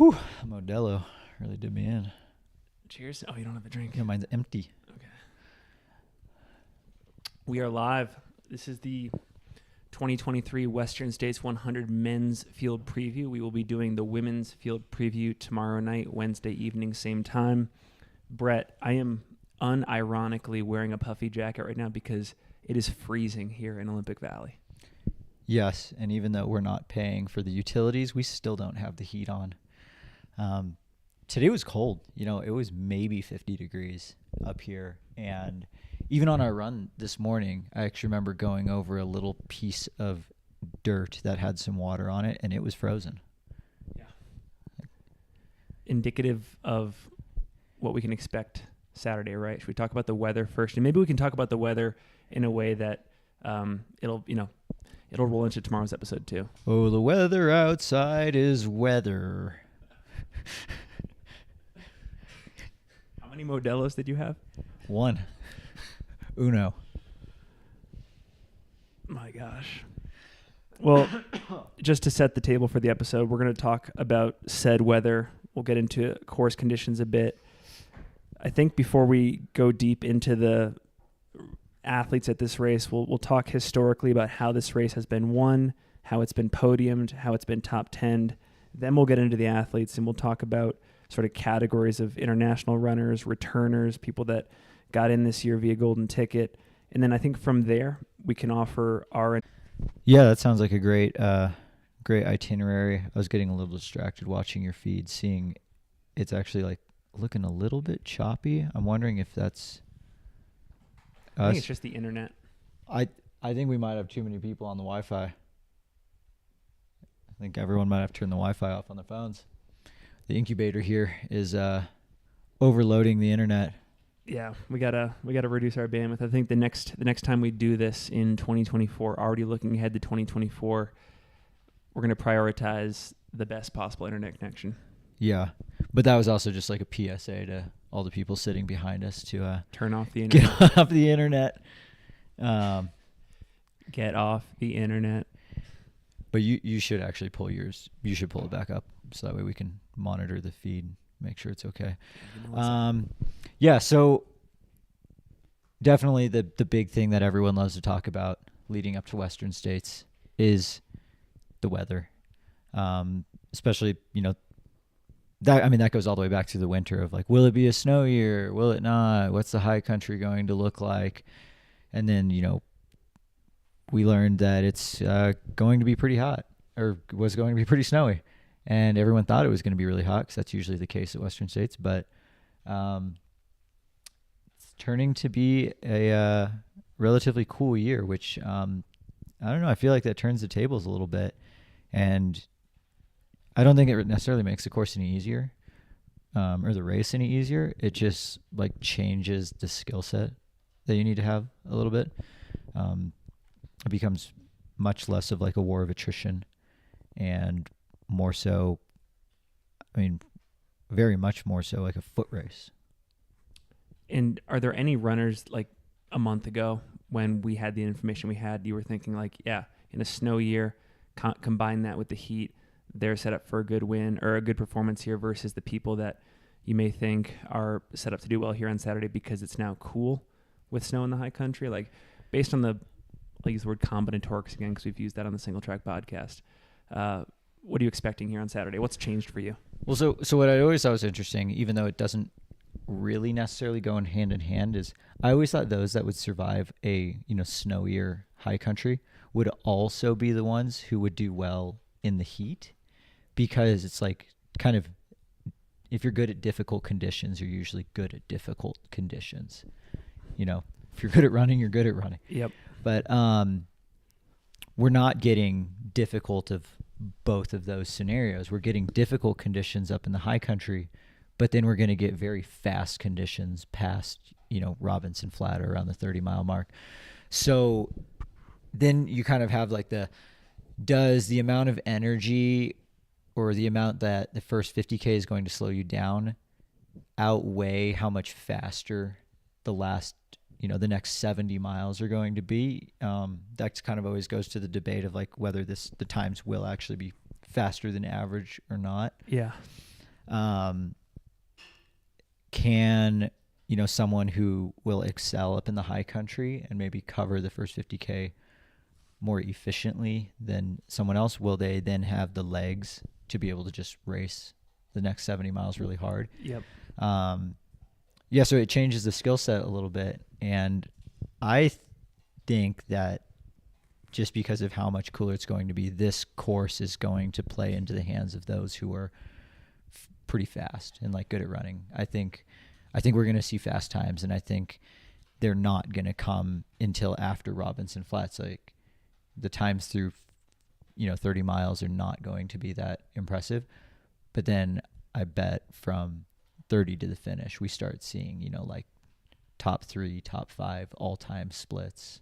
Whew, Modelo really did me in. Cheers. Oh, you don't have a drink. Yeah, mine's empty. Okay. We are live. This is the 2023 Western States 100 Men's Field Preview. We will be doing the Women's Field Preview tomorrow night, Wednesday evening, same time. Brett, I am unironically wearing a puffy jacket right now because it is freezing here in Olympic Valley. Yes, and even though we're not paying for the utilities, we still don't have the heat on. Today was cold. You know, it was maybe 50 degrees up here. And even on our run this morning, I actually remember going over a little piece of dirt that had some water on it, and it was frozen. Yeah. Indicative of what we can expect Saturday, right? Should we talk about the weather first? And maybe we can talk about the weather in a way that it'll roll into tomorrow's episode too. Oh, the weather outside is weather. How many Modelos did you have? One. Uno. My gosh. Well, just to set the table for the episode, we're going to talk about said weather. We'll get into course conditions a bit. I think before we go deep into the athletes at this race, we'll talk historically about how this race has been won, how it's been podiumed, how it's been top 10'd. Then we'll get into the athletes and we'll talk about sort of categories of international runners, returners, people that got in this year via golden ticket. And then I think from there we can offer our... Yeah, that sounds like a great itinerary. I was getting a little distracted watching your feed, seeing it's actually like looking a little bit choppy. I'm wondering if that's I think it's just the internet. I think we might have too many people on the Wi-Fi. I think everyone might have to turn the Wi-Fi off on their phones. The incubator here is overloading the internet. Yeah, we gotta reduce our bandwidth. I think the next time we do this in 2024, already looking ahead to 2024, we're gonna prioritize the best possible internet connection. Yeah, but that was also just like a PSA to all the people sitting behind us to turn off the internet. Get off the internet. Get off the internet. But you should actually pull yours. You should pull it back up so that way we can monitor the feed, make sure it's okay. Yeah, so definitely the big thing that everyone loves to talk about leading up to Western States is the weather. Especially, that goes all the way back to the winter of like, will it be a snow year? Will it not? What's the high country going to look like? And then, we learned that it's going to be pretty hot, or was going to be pretty snowy. And everyone thought it was going to be really hot because that's usually the case at Western States. But it's turning to be a relatively cool year, which, I don't know, I feel like that turns the tables a little bit. And I don't think it necessarily makes the course any easier or the race any easier. It just like changes the skill set that you need to have a little bit. It becomes much less of like a war of attrition and more so, very much more so like a foot race. And are there any runners like a month ago when we had the information we had, you were thinking like, yeah, in a snow year, combine that with the heat, they're set up for a good win or a good performance here versus the people that you may think are set up to do well here on Saturday because it's now cool with snow in the high country? Like based on I'll use the word combinatorics again because we've used that on the Singletrack podcast. What are you expecting here on Saturday? What's changed for you? Well, so what I always thought was interesting, even though it doesn't really necessarily go in hand, is I always thought those that would survive a snowier high country would also be the ones who would do well in the heat, because it's like kind of, if you're good at difficult conditions, you're usually good at difficult conditions. If you're good at running, you're good at running. Yep. But we're not getting difficult of both of those scenarios. We're getting difficult conditions up in the high country, but then we're going to get very fast conditions past, Robinson Flat or around the 30-mile mark. So then you kind of have like does the amount of energy or the amount that the first 50K is going to slow you down outweigh how much faster the last the next 70 miles are going to be? That kind of always goes to the debate of like whether the times will actually be faster than average or not. Yeah. Can, someone who will excel up in the high country and maybe cover the first 50K more efficiently than someone else, will they then have the legs to be able to just race the next 70 miles really hard? Yep. Yeah, so it changes the skill set a little bit. And I think that just because of how much cooler it's going to be, this course is going to play into the hands of those who are pretty fast and like good at running. I think we're going to see fast times, and I think they're not going to come until after Robinson Flats. Like the times through 30 miles are not going to be that impressive, but then I bet from 30 to the finish we start seeing like top 3, top 5 all-time splits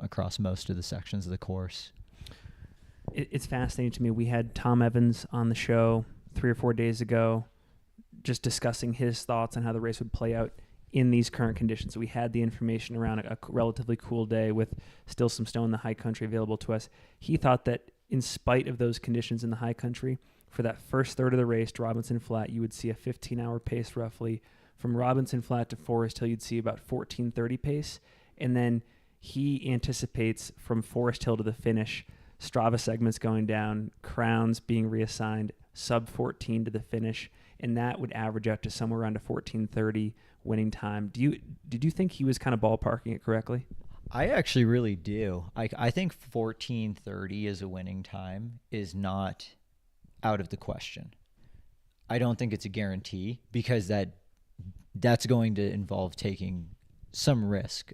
across most of the sections of the course. It's fascinating to me. We had Tom Evans on the show 3 or 4 days ago, just discussing his thoughts on how the race would play out in these current conditions. So we had the information around a relatively cool day with still some snow in the high country available to us. He thought that in spite of those conditions in the high country, for that first third of the race to Robinson Flat, you would see a 15-hour pace roughly. From Robinson Flat to Forest Hill, you'd see about 14:30 pace. And then he anticipates from Forest Hill to the finish, Strava segments going down, crowns being reassigned, sub 14 to the finish, and that would average out to somewhere around a 14:30 winning time. Did you think he was kind of ballparking it correctly? I actually really do. I think 14:30 as a winning time is not out of the question. I don't think it's a guarantee because that's going to involve taking some risk.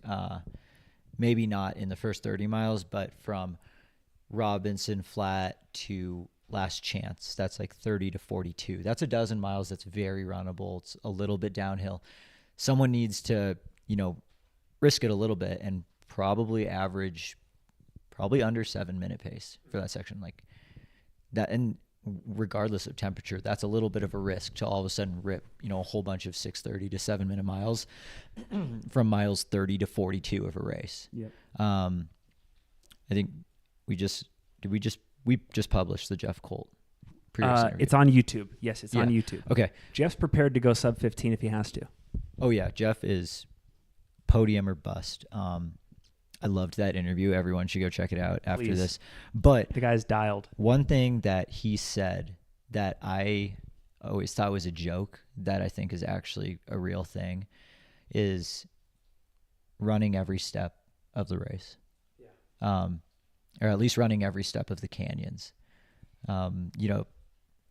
Maybe not in the first 30 miles, but from Robinson Flat to Last Chance, that's like 30 to 42. That's a dozen miles. That's very runnable. It's a little bit downhill. Someone needs to, risk it a little bit and probably average under 7-minute pace for that section. Like that, and regardless of temperature, that's a little bit of a risk to all of a sudden rip, a whole bunch of 6:30 to 7-minute miles from miles 30 to 42 of a race. Yep. I think we just published the Jeff Colt previous interview. It's on YouTube. Yes, it's on YouTube. Okay. Jeff's prepared to go sub 15 if he has to. Oh yeah, Jeff is podium or bust. I loved that interview. Everyone should go check it out after this. But the guy's dialed. One thing that he said that I always thought was a joke that I think is actually a real thing is running every step of the race. Yeah. Or at least running every step of the canyons.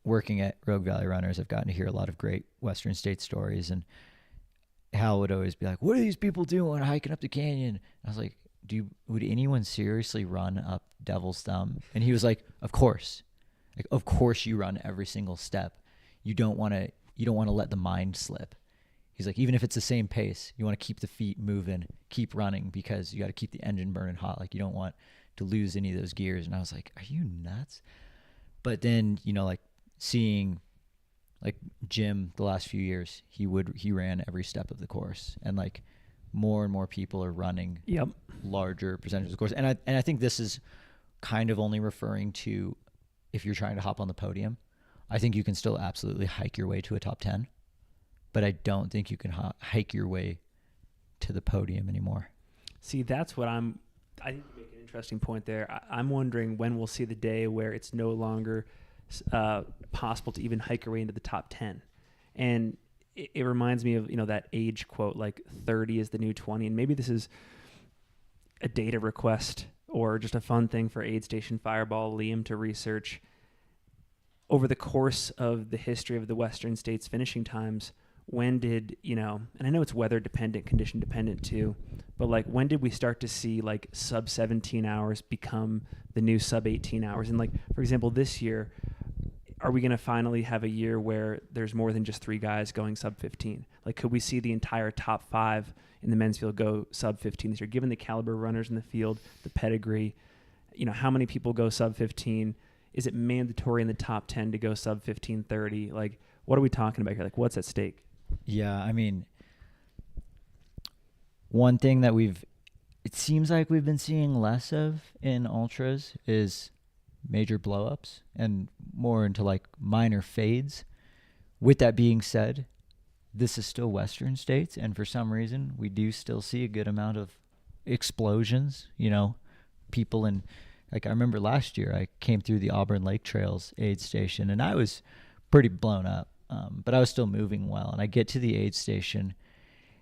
Working at Rogue Valley Runners, I've gotten to hear a lot of great Western States stories, and Hal would always be like, "What are these people doing hiking up the canyon?" I was like, would anyone seriously run up Devil's Thumb? And he was like, of course. Like, of course you run every single step. You don't want to let the mind slip. He's like, even if it's the same pace, you want to keep the feet moving, keep running, because you got to keep the engine burning hot. Like, you don't want to lose any of those gears. And I was like, are you nuts? But then, like seeing like Jim the last few years, he ran every step of the course, and like more and more people are running larger percentages of the course. And I think this is kind of only referring to if you're trying to hop on the podium. I think you can still absolutely hike your way to a top 10, but I don't think you can hike your way to the podium anymore. See, that's what I think you make an interesting point there. I'm wondering when we'll see the day where it's no longer possible to even hike your way into the top 10. And it reminds me of, that age quote, like 30 is the new 20. And maybe this is a data request or just a fun thing for Aid Station Fireball, Liam, to research. Over the course of the history of the Western States finishing times, when did, and I know it's weather dependent, condition dependent too, but like when did we start to see like sub 17 hours become the new sub 18 hours? And like, for example, this year, are we going to finally have a year where there's more than just 3 guys going sub 15? Like, could we see the entire top 5 in the men's field go sub 15 this year? Given the caliber of runners in the field, the pedigree, how many people go sub 15? Is it mandatory in the top 10 to go sub 15:30? Like, what are we talking about here? Like, what's at stake? Yeah, I mean, one thing that it seems like we've been seeing less of in ultras is major blowups and more into like minor fades, With that being said, this is still Western states, and for some reason, we do still see a good amount of explosions. People in, like, I remember last year I came through the Auburn Lake Trails aid station, and I was pretty blown up, but I was still moving well. And I get to the aid station,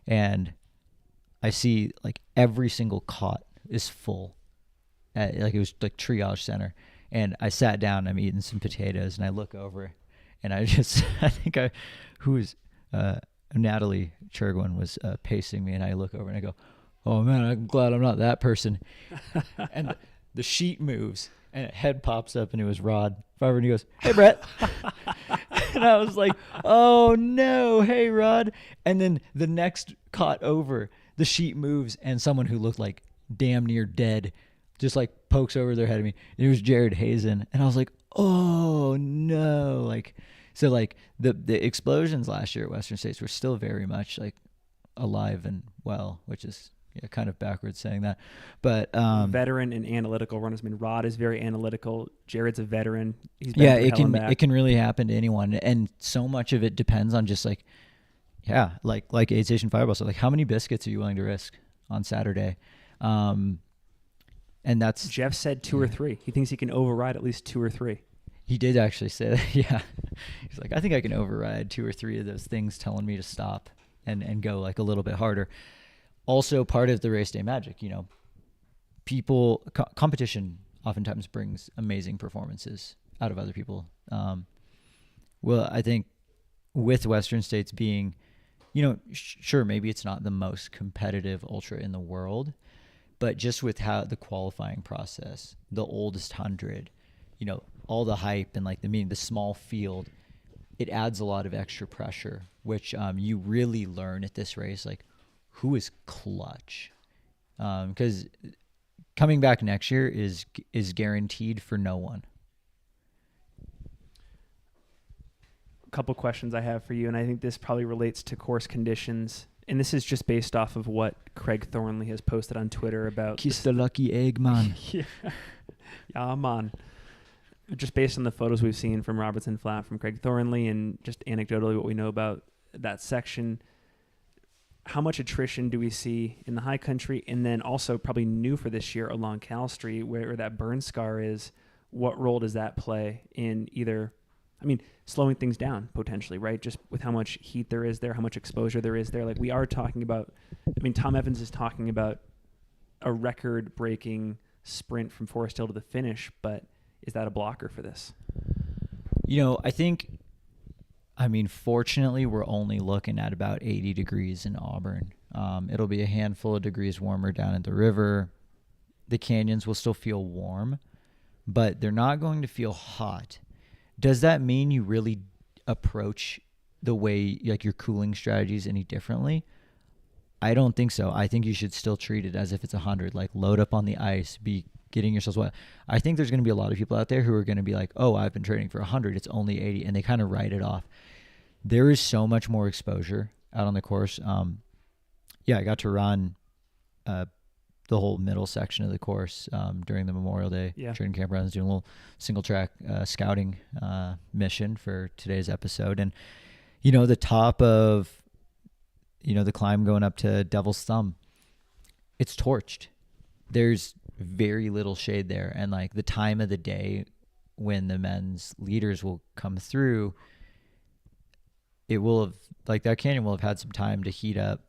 and I see like every single cot is full. Like it was like triage center. And I sat down, I'm eating some potatoes, and I look over, and I think Natalie Chergwin was pacing me, and I look over and I go, oh man, I'm glad I'm not that person. And the sheet moves, and a head pops up, and it was Rod Farber, and he goes, hey, Brett. And I was like, oh no, hey, Rod. And then the next cot over, the sheet moves, and someone who looked like damn near dead just like pokes over their head of me. And it was Jared Hazen. And I was like, oh no. Like, so like the explosions last year at Western States were still very much like alive and well, which is kind of backwards saying that. But veteran and analytical runners. I mean, Rod is very analytical. Jared's a veteran. He's been it can really happen to anyone. And so much of it depends on just like, like aid station fireball. So like, how many biscuits are you willing to risk on Saturday? And that's Jeff said 2 or 3. He thinks he can override at least 2 or 3. He did actually say that. Yeah. He's like, I think I can override 2 or 3 of those things telling me to stop and go like a little bit harder. Also part of the race day magic, competition oftentimes brings amazing performances out of other people. Well, I think with Western States being, sure, maybe it's not the most competitive ultra in the world, but just with how the qualifying process, the oldest 100, all the hype and like the small field, it adds a lot of extra pressure, which you really learn at this race, like who is clutch. Because coming back next year is guaranteed for no one. A couple questions I have for you, and I think this probably relates to course conditions. And this is just based off of what Craig Thornley has posted on Twitter about. Kiss the lucky egg, man. Yeah, man. Just based on the photos we've seen from Robertson Flat from Craig Thornley and just anecdotally what we know about that section, how much attrition do we see in the high country? And then also probably new for this year along Cal Street where that burn scar is. What role does that play in either, slowing things down potentially, right? Just with how much heat there is there, how much exposure there is there. Like we are talking about, Tom Evans is talking about a record-breaking sprint from Forest Hill to the finish, but is that a blocker for this? I think, fortunately, we're only looking at about 80 degrees in Auburn. It'll be a handful of degrees warmer down at the river. The canyons will still feel warm, but they're not going to feel hot. Does that mean you really approach the way, like your cooling strategies any differently? I don't think so. I think you should still treat it as if it's 100, like load up on the ice, be getting yourselves wet. I think there's going to be a lot of people out there who are going to be like, oh, I've been training for 100. It's only 80. And they kind of write it off. There is so much more exposure out on the course. I got to run the whole middle section of the course during the Memorial Day training camp runs, doing a little single track scouting mission for today's episode. And, the top of, the climb going up to Devil's Thumb, it's torched. There's very little shade there. And like the time of the day when the men's leaders will come through, it will have, like that canyon will have had some time to heat up.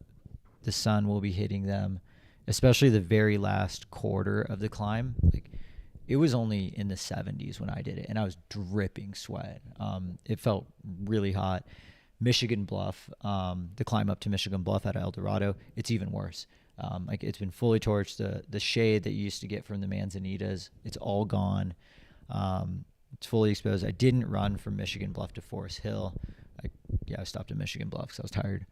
The sun will be hitting them, especially the very last quarter of the climb. Like it was only in the 70s when I did it, and I was dripping sweat. It felt really hot. Michigan Bluff, the climb up to Michigan Bluff out of El Dorado, it's even worse. Like it's been fully torched. The shade that you used to get from the Manzanitas, it's all gone. It's fully exposed. I didn't run from Michigan Bluff to Forest Hill. I stopped at Michigan Bluff because I was tired.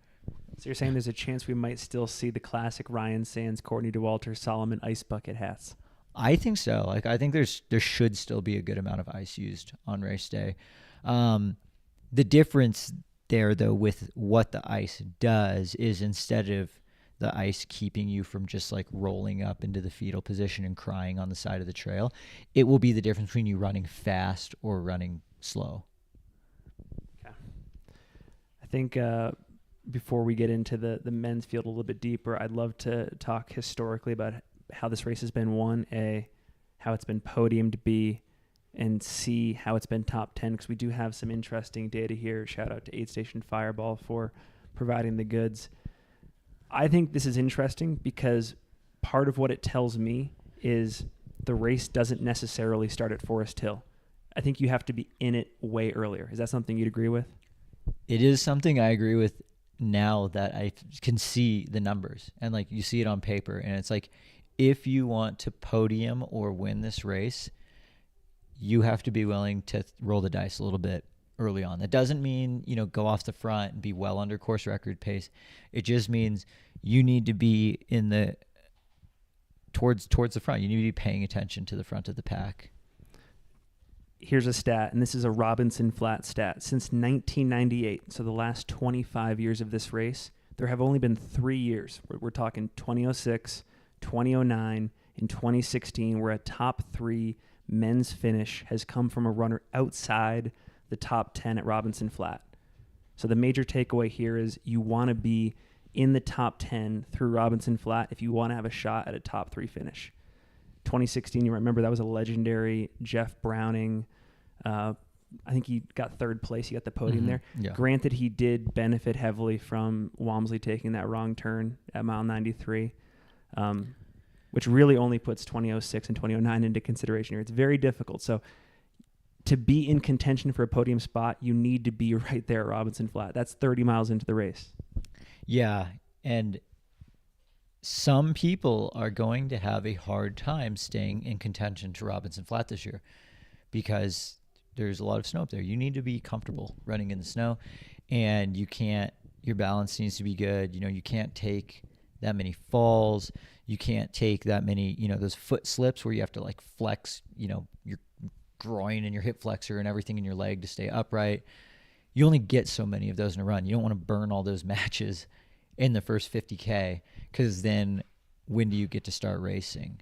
So you're saying there's a chance we might still see the classic Ryan Sands, Courtney DeWalter, Solomon ice bucket hats? I think so. Like I think there should still be a good amount of ice used on race day. The difference there, though, with what the ice does is instead of the ice keeping you from just like rolling up into the fetal position and crying on the side of the trail, it will be the difference between you running fast or running slow. Okay. I think before we get into the men's field a little bit deeper, I'd love to talk historically about how this race has been won, A, how it's been podiumed, B, and C, how it's been top 10, because we do have some interesting data here. Shout out to Aid Station Fireball for providing the goods. I think this is interesting because part of what it tells me is the race doesn't necessarily start at Forest Hill. I think you have to be in it way earlier. Is that something you'd agree with? It is something I agree with now that I can see the numbers and like you see it on paper, and it's like if you want to podium or win this race, you have to be willing to roll the dice a little bit early on. That doesn't mean, go off the front and be well under course record pace. It just means you need to be in the towards the front. You need to be paying attention to the front of the pack. Here's a stat, and this is a Robinson Flat stat. Since 1998, so the last 25 years of this race, there have only been 3 years. We're talking 2006, 2009, and 2016, where a top 3 men's finish has come from a runner outside the top 10 at Robinson Flat. So the major takeaway here is you want to be in the top 10 through Robinson Flat if you want to have a shot at a top 3 finish. 2016, you remember that was a legendary Jeff Browning. I think he got third place. He got the podium there. Yeah. Granted, he did benefit heavily from Walmsley taking that wrong turn at mile 93, which really only puts 2006 and 2009 into consideration here. It's very difficult. So to be in contention for a podium spot, you need to be right there at Robinson Flat. That's 30 miles into the race. Yeah, and some people are going to have a hard time staying in contention to Robinson Flat this year because there's a lot of snow up there. You need to be comfortable running in the snow, and your balance needs to be good. You can't take that many falls. You can't take that many, those foot slips where you have to like flex, your groin and your hip flexor and everything in your leg to stay upright. You only get so many of those in a run. You don't want to burn all those matches in the first 50K, because then when do you get to start racing?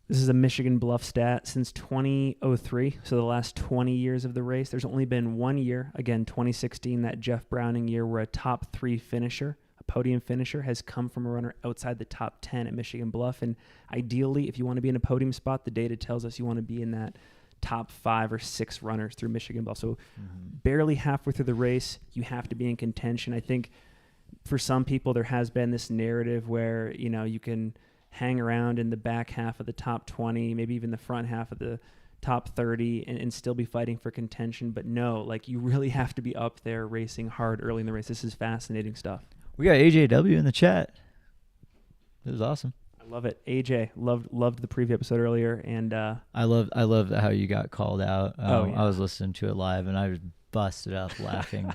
This is a Michigan Bluff stat. Since 2003, so the last 20 years of the race, there's only been 1 year, again, 2016, that Jeff Browning year, where a top 3 finisher, a podium finisher, has come from a runner outside the top 10 at Michigan Bluff. And ideally, if you want to be in a podium spot, the data tells us you want to be in that top 5 or 6 runners through Michigan Bluff. So barely halfway through the race, you have to be in contention. I think for some people, there has been this narrative where, you can hang around in the back half of the top 20, maybe even the front half of the top 30 and still be fighting for contention. But no, like you really have to be up there racing hard early in the race. This is fascinating stuff. We got AJW in the chat. This is awesome. I love it. AJ, loved the preview episode earlier. And I love how you got called out. Yeah. I was listening to it live and I was busted up laughing.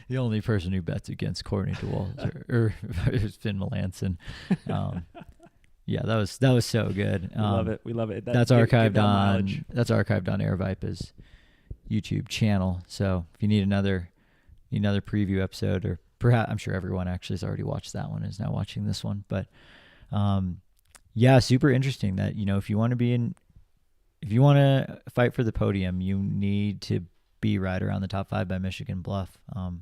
The only person who bets against Courtney DeWalt or is Finn Melanson. Yeah, that was so good. We love it. That's archived on Air Vipa's YouTube channel. So if you need another preview episode, or perhaps I'm sure everyone actually has already watched that one, is now watching this one. But yeah, super interesting that if you want to fight for the podium, you need to be right around the top 5 by Michigan Bluff. And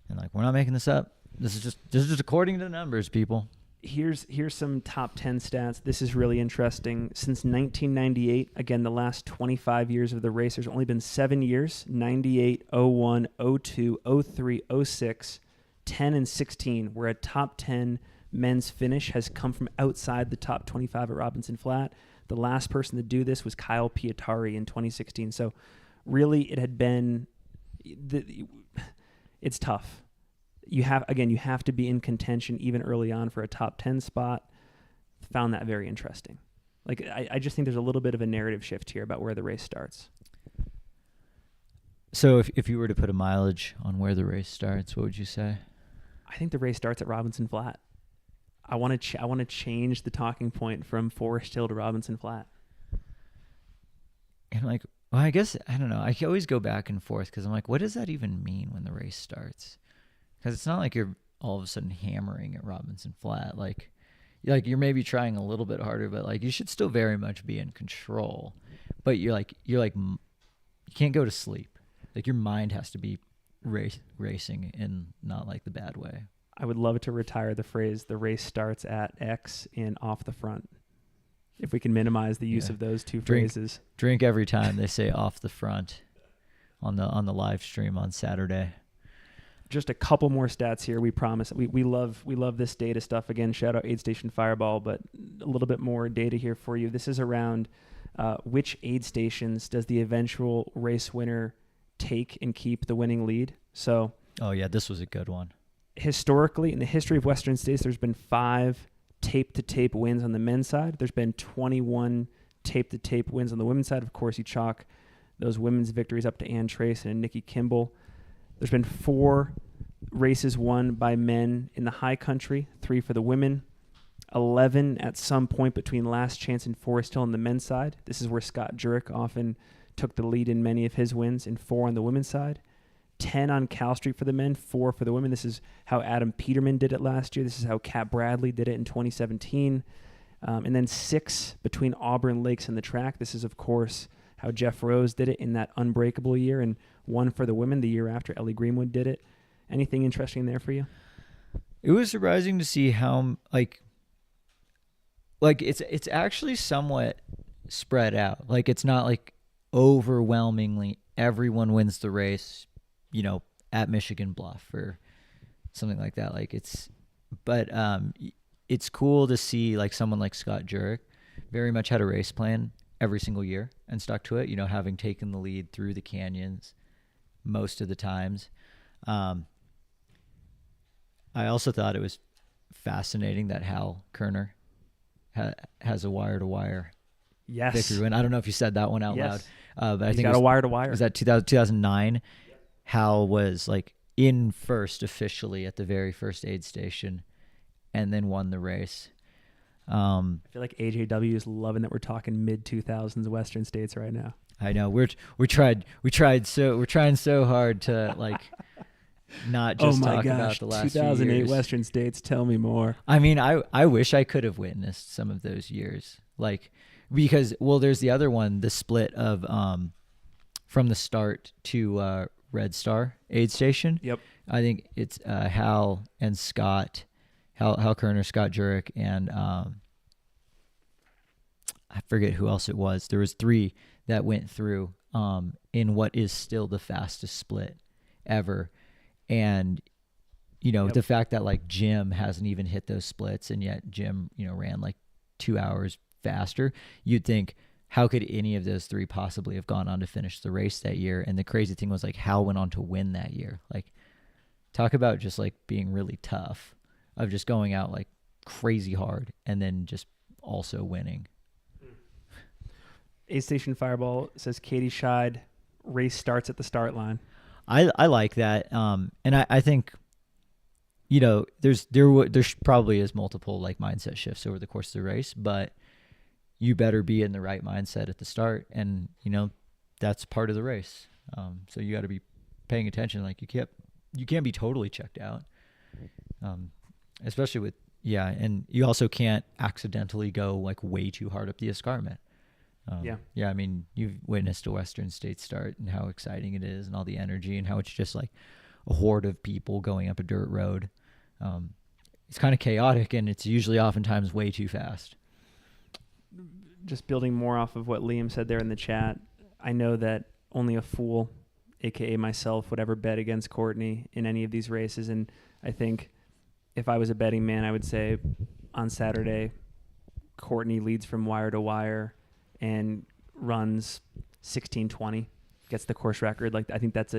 like, we're not making this up. This is just according to the numbers, people. Here's some top 10 stats. This is really interesting. Since 1998, again, the last 25 years of the race, there's only been 7 years, 98, 01, 02, 03, 06, 10, and 16, where a top 10 men's finish has come from outside the top 25 at Robinson Flat. The last person to do this was Kyle Pietari in 2016. So really, it had been it's tough. You have to be in contention even early on for a top 10 spot. Found that very interesting. Like, I just think there's a little bit of a narrative shift here about where the race starts. So if you were to put a mileage on where the race starts, what would you say? I think the race starts at Robinson Flat. I want to change the talking point from Forest Hill to Robinson Flat. And like, well, I guess, I don't know. I always go back and forth because I'm like, what does that even mean when the race starts? Because it's not like you're all of a sudden hammering at Robinson Flat. Like you're maybe trying a little bit harder, but like you should still very much be in control. But you can't go to sleep. Like your mind has to be racing in not like the bad way. I would love to retire the phrase "the race starts at X" and "off the front." If we can minimize the use of those two phrases. Drink every time they say "off the front" on the live stream on Saturday. Just a couple more stats here. We promise. We love this data stuff. Again, shout out Aid Station Fireball, but a little bit more data here for you. This is around which aid stations does the eventual race winner take and keep the winning lead. So, oh yeah, this was a good one. Historically, in the history of Western states, there's been 5 tape-to-tape wins on the men's side. There's been 21 tape-to-tape wins on the women's side. Of course, you chalk those women's victories up to Ann Trace and Nikki Kimball. There's been 4 races won by men in the high country, 3 for the women, 11 at some point between Last Chance and Forest Hill on the men's side. This is where Scott Jurek often took the lead in many of his wins, and 4 on the women's side. 10 on Cal Street for the men, 4 for the women. This is how Adam Peterman did it last year. This is how Kat Bradley did it in 2017. And then 6 between Auburn Lakes and the track. This is, of course, how Jeff Rose did it in that unbreakable year, and 1 for the women the year after Ellie Greenwood did it. Anything interesting there for you? It was surprising to see how like it's actually somewhat spread out. Like it's not like overwhelmingly everyone wins the race, at Michigan Bluff or something like that. Like but it's cool to see like someone like Scott Jurek very much had a race plan every single year and stuck to it, having taken the lead through the canyons most of the times. I also thought it was fascinating that Hal Kerner has a wire-to-wire victory win. I don't know if you said that one out loud, but I think got a wire-to-wire. Was that 2009? Hal was like in first officially at the very first aid station, and then won the race. I feel like AJW is loving that we're talking mid-2000s Western states right now. I know we're trying so hard to like not just talk about the last 2008 few years. Western states. Tell me more. I mean, I wish I could have witnessed some of those years, like because there's the other one, the split of from the start to Red Star aid station. Yep. I think it's Hal and Scott, Hal Kerner, Scott Jurek, and I forget who else it was. There was 3 that went through in what is still the fastest split ever. And, the fact that like Jim hasn't even hit those splits, and yet Jim, ran like 2 hours faster, you'd think, how could any of those 3 possibly have gone on to finish the race that year? And the crazy thing was like Hal went on to win that year. Like talk about just like being really tough, of just going out like crazy hard and then just also winning. Aid Station Fireball says Katie Scheid, race starts at the start line. I like that, and I think, there probably is multiple like mindset shifts over the course of the race, but you better be in the right mindset at the start, and that's part of the race. So you got to be paying attention. Like you can't be totally checked out, especially with and you also can't accidentally go like way too hard up the escarpment. I mean, you've witnessed a Western States start and how exciting it is and all the energy and how it's just like a horde of people going up a dirt road. It's kind of chaotic, and it's usually oftentimes way too fast. Just building more off of what Liam said there in the chat, I know that only a fool, aka myself, would ever bet against Courtney in any of these races, and I think if I was a betting man, I would say on Saturday, Courtney leads from wire to wire and runs 16:20, gets the course record. Like I think that's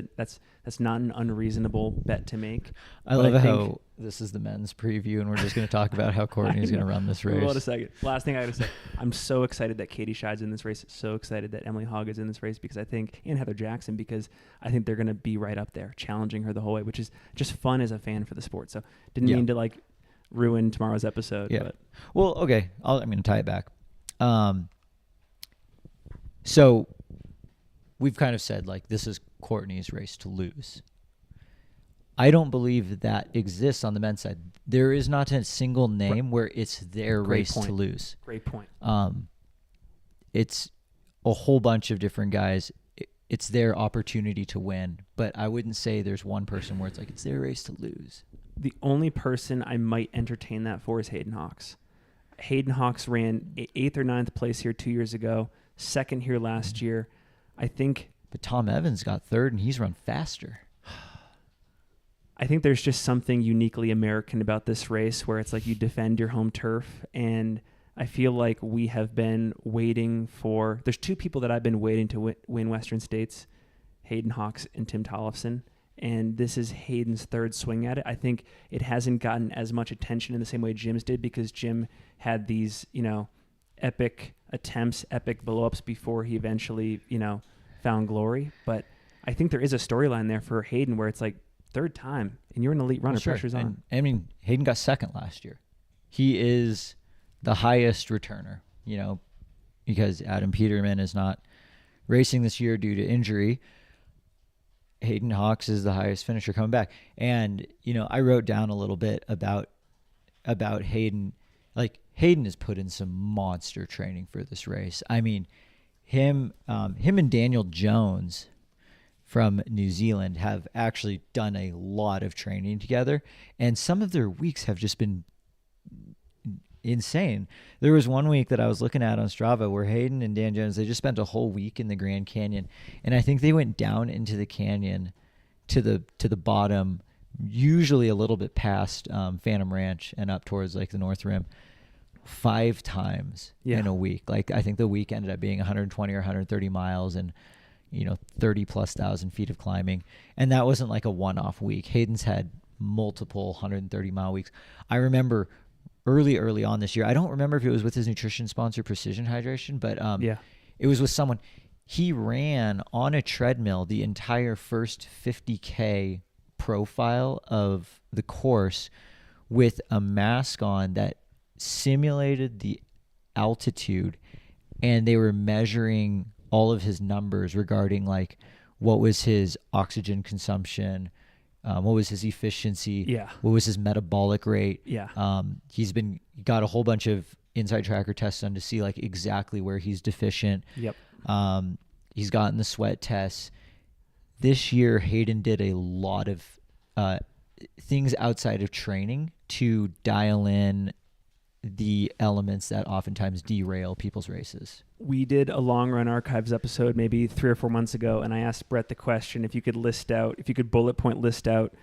not an unreasonable bet to make. I love how this is the men's preview, and we're just going to talk about how Courtney's going to run this race. Hold on a second. Last thing I got to say, I'm so excited that Katie Scheid's in this race. So excited that Emily Hogg is in this race because and Heather Jackson, because I think they're going to be right up there, challenging her the whole way, which is just fun as a fan for the sport. So didn't mean to like ruin tomorrow's episode. Yeah. But. Well, okay. I'm going to tie it back. So we've kind of said like this is Courtney's race to lose. I don't believe that exists on the men's side. There is not a single name where it's their race to lose. Great point. It's a whole bunch of different guys. it's their opportunity to win. But I wouldn't say there's one person where it's like it's their race to lose. The only person I might entertain that for is Hayden Hawks. Hayden Hawks ran 8th or 9th place here 2 years ago, 2nd here last year. I think. But Tom Evans got 3rd, and he's run faster. I think there's just something uniquely American about this race where it's like you defend your home turf, and I feel like we have been waiting for. There's 2 people that I've been waiting to win Western States, Hayden Hawks and Tim Tollefson, and this is Hayden's 3rd swing at it. I think it hasn't gotten as much attention in the same way Jim's did because Jim had these, epic attempts, epic blow-ups before he eventually, found glory. But I think there is a storyline there for Hayden where it's like 3rd time, and you're an elite runner. Sure. Pressure's on. And, I mean, Hayden got 2nd last year. He is the highest returner, because Adam Peterman is not racing this year due to injury. Hayden Hawks is the highest finisher coming back. And, I wrote down a little bit about Hayden. Like, Hayden has put in some monster training for this race. I mean, him and Daniel Jones from New Zealand have actually done a lot of training together, and some of their weeks have just been insane. There was one week that I was looking at on Strava where Hayden and Dan Jones, they just spent a whole week in the Grand Canyon, and I think they went down into the canyon to the bottom, usually a little bit past Phantom Ranch and up towards like the North Rim, 5 times in a week. Like, I think the week ended up being 120 or 130 miles and 30,000+ feet of climbing. And that wasn't like a one-off week. Hayden's had multiple 130-mile weeks. I remember early on this year, I don't remember if it was with his nutrition sponsor, Precision Hydration, but it was with someone. He ran on a treadmill the entire first 50K profile of the course with a mask on that simulated the altitude, and they were measuring all of his numbers regarding like what was his oxygen consumption, what was his efficiency, what was his metabolic rate. He's got a whole bunch of inside tracker tests done to see like exactly where he's deficient. He's gotten the sweat tests. This year, Hayden did a lot of things outside of training to dial in the elements that oftentimes derail people's races. We did a long run archives episode maybe 3 or 4 months ago, and I asked Brett the question if you could bullet point list out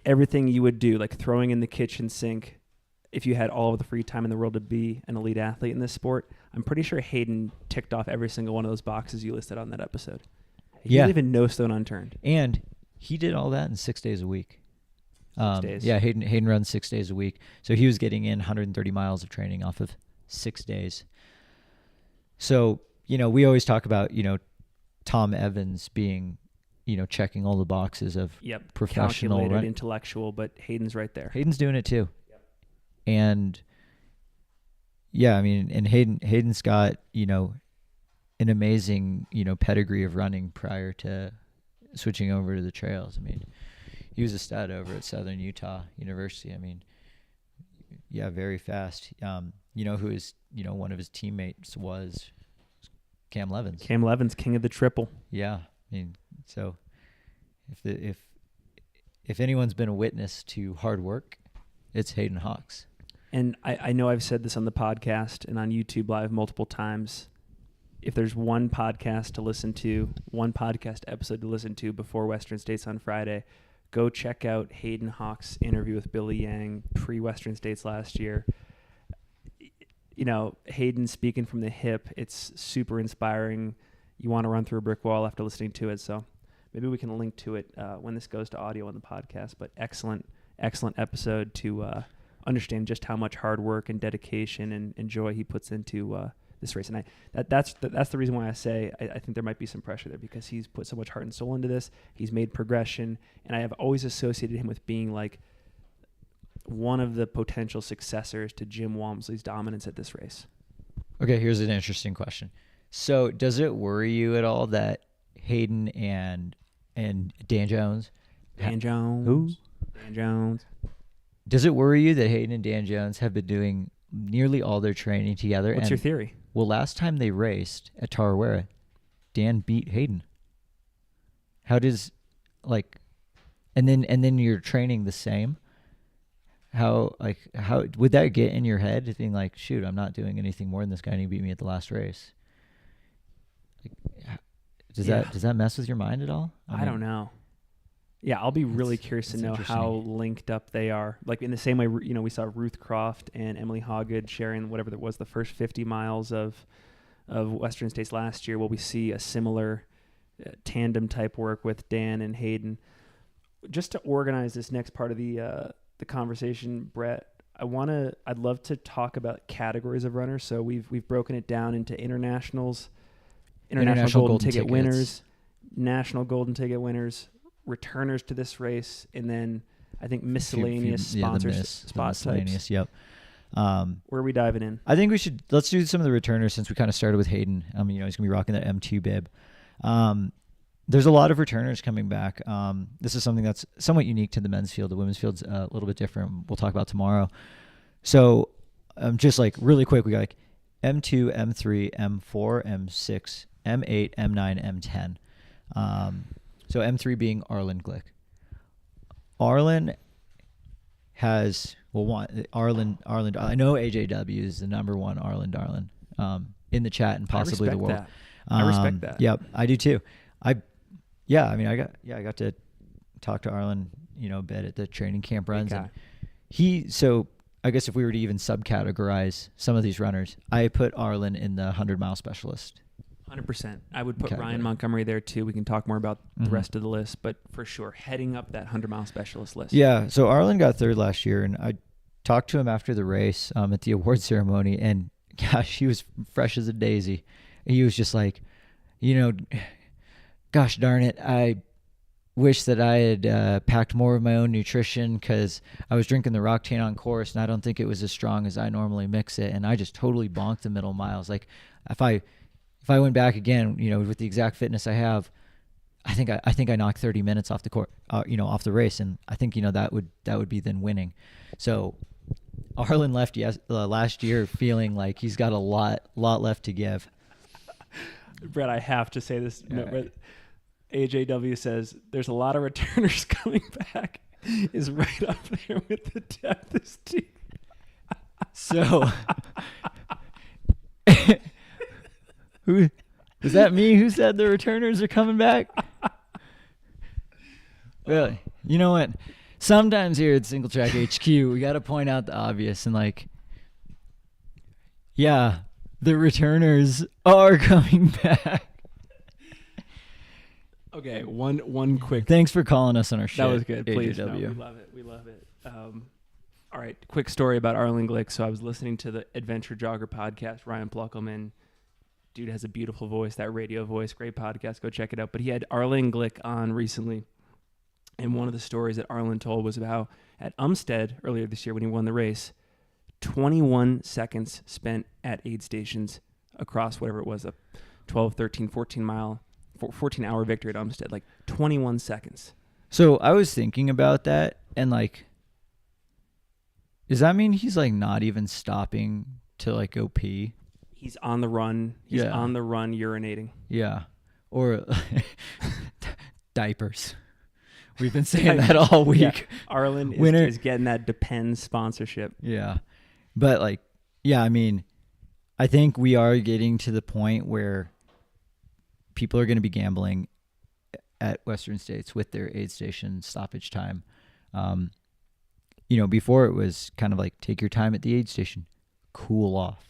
everything you would do, like throwing in the kitchen sink, if you had all of the free time in the world to be an elite athlete in this sport. I'm pretty sure Hayden ticked off every single one of those boxes you listed on that episode. He didn't even no stone unturned. And he did all that in 6 days a week. 6 days. Yeah, Hayden runs 6 days a week. So he was getting in 130 miles of training off of 6 days. So, we always talk about, Tom Evans being, checking all the boxes of professional. Calculated, intellectual, but Hayden's right there. Hayden's doing it too. And and Hayden's got, an amazing, pedigree of running prior to switching over to the trails. I mean, he was a stud over at Southern Utah University. I mean, very fast. Who is, one of his teammates was Cam Levins. Cam Levins, king of the triple. Yeah. I mean, so if anyone's been a witness to hard work, it's Hayden Hawks. And I know I've said this on the podcast and on YouTube Live multiple times. If there's one podcast episode to listen to before Western States on Friday, go check out Hayden Hawks' interview with Billy Yang pre-Western States last year. Hayden speaking from the hip, it's super inspiring. You want to run through a brick wall after listening to it. So maybe we can link to it when this goes to audio on the podcast. But excellent episode to understand just how much hard work and dedication and joy he puts into this race. And that's the reason why I say I think there might be some pressure there, because he's put so much heart and soul into this. He's made progression, and I have always associated him with being like one of the potential successors to Jim Walmsley's dominance at this race. Okay, here's an interesting question. So does it worry you at all that Hayden and Dan Jones? Who? Dan Jones. Does it worry you that Hayden and Dan Jones have been doing nearly all their training together? What's your theory? Well, last time they raced at Tarawera, Dan beat Hayden. How does like, and then you're training the same. How would that get in your head, being like, shoot, I'm not doing anything more than this guy and he beat me at the last race? Like, does that mess with your mind at all? I don't know. Yeah, I'll be really curious to know how linked up they are. Like in the same way, we saw Ruth Croft and Emily Hawgood sharing whatever that was the first 50 miles of Western States last year. Will we see a similar tandem type work with Dan and Hayden? Just to organize this next part of the conversation, Brett, I'd love to talk about categories of runners. So we've broken it down into international golden ticket winners, national golden ticket winners, returners to this race, and then I think miscellaneous sponsors, spot types. Yep. Where are we diving in? I think let's do some of the returners since we kind of started with Hayden. He's going to be rocking that M2 bib. There's a lot of returners coming back. This is something that's somewhat unique to the men's field. The women's field's a little bit different. We'll talk about tomorrow. So just like really quick, we got like M2, M3, M4, M6, M8, M9, M10. So M3 being Arlen Glick. Arlen has, Arlen. I know AJW is the number one Arlen Darlin in the chat and possibly the world. I respect that. Yep, I do too. I got to talk to Arlen, a bit at the training camp runs. And so I guess if we were to even subcategorize some of these runners, I put Arlen in the 100-mile specialist. 100%. I would put Ryan Montgomery there too. We can talk more about the rest of the list, but for sure, heading up that 100-mile specialist list. Yeah. So Arlen got third last year, and I talked to him after the race at the award ceremony, and gosh, he was fresh as a daisy. He was just like, gosh darn it, I wish that I had packed more of my own nutrition because I was drinking the Roctane on course, and I don't think it was as strong as I normally mix it, and I just totally bonked the middle miles. Like if I went back again, with the exact fitness I have, I think I knocked 30 minutes off the court, off the race, and I think that would be then winning. So Arlen left last year feeling like he's got a lot left to give. Brett, I have to say this. Right. AJW says there's a lot of returners coming back. Is right up there with the depth team. So. Who is that? Me? Who said the returners are coming back? Really? You know what? Sometimes here at Singletrack HQ, we got to point out the obvious and the returners are coming back. Okay, one quick. Thanks for calling us on our show. That was good. Please, AJW. No, we love it. All right, quick story about Arlen Glick. So I was listening to the Adventure Jogger podcast. Ryan Pluckelman. Dude has a beautiful voice, that radio voice, great podcast. Go check it out. But he had Arlen Glick on recently. And one of the stories that Arlen told was about at Umstead earlier this year when he won the race, 21 seconds spent at aid stations across whatever it was, a 12, 13, 14-hour victory at Umstead, like 21 seconds. So I was thinking about that and does that mean he's not even stopping to go pee? He's on the run. He's on the run urinating. Yeah. Or diapers. We've been saying that all week. Yeah. Arlen is getting that Depends sponsorship. Yeah. But I think we are getting to the point where people are going to be gambling at Western States with their aid station stoppage time. Before it was kind of take your time at the aid station, cool off.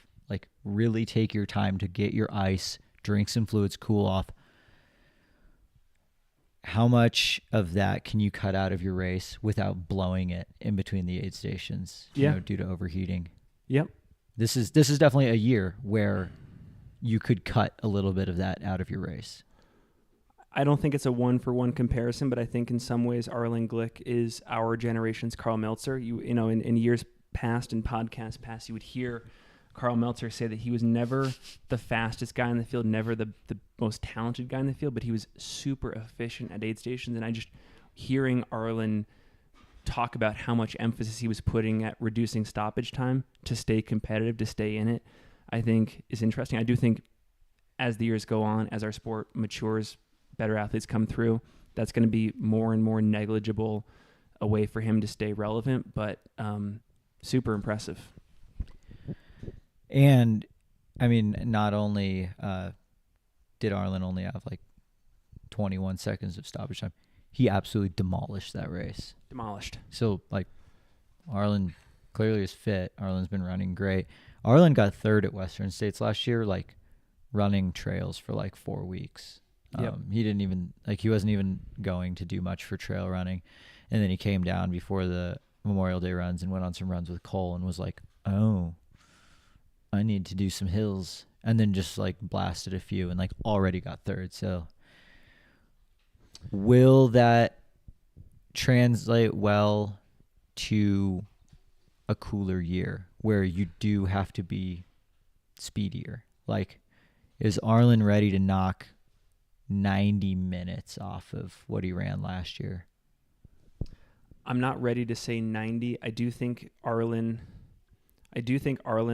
Really take your time to get your ice, drink some fluids, cool off. How much of that can you cut out of your race without blowing it in between the aid stations? Due to overheating. Yep. This is definitely a year where you could cut a little bit of that out of your race. I don't think it's a one-for-one comparison, but I think in some ways Arlen Glick is our generation's Carl Meltzer. In years past and podcasts past, you would hear Carl Meltzer say that he was never the fastest guy in the field, never the most talented guy in the field, but he was super efficient at aid stations. And I just hearing Arlen talk about how much emphasis he was putting at reducing stoppage time to stay competitive, to stay in it, I think is interesting. I do think as the years go on, as our sport matures, better athletes come through, that's going to be more and more negligible a way for him to stay relevant, but super impressive. And I mean, not only did Arlen only have like 21 seconds of stoppage time, he absolutely demolished that race. Demolished. So like Arlen clearly is fit. Arlen's been running great. Arlen got third at Western States last year, like running trails for like 4 weeks. He didn't even he wasn't even going to do much for trail running. And then he came down before the Memorial Day runs and went on some runs with Cole and was like, oh, I need to do some hills. And then just like blasted a few and like already got third. So will that translate well to a cooler year where you do have to be speedier? Like, is Arlen ready to knock 90 minutes off of what he ran last year? I'm not ready to say 90. I do think Arlen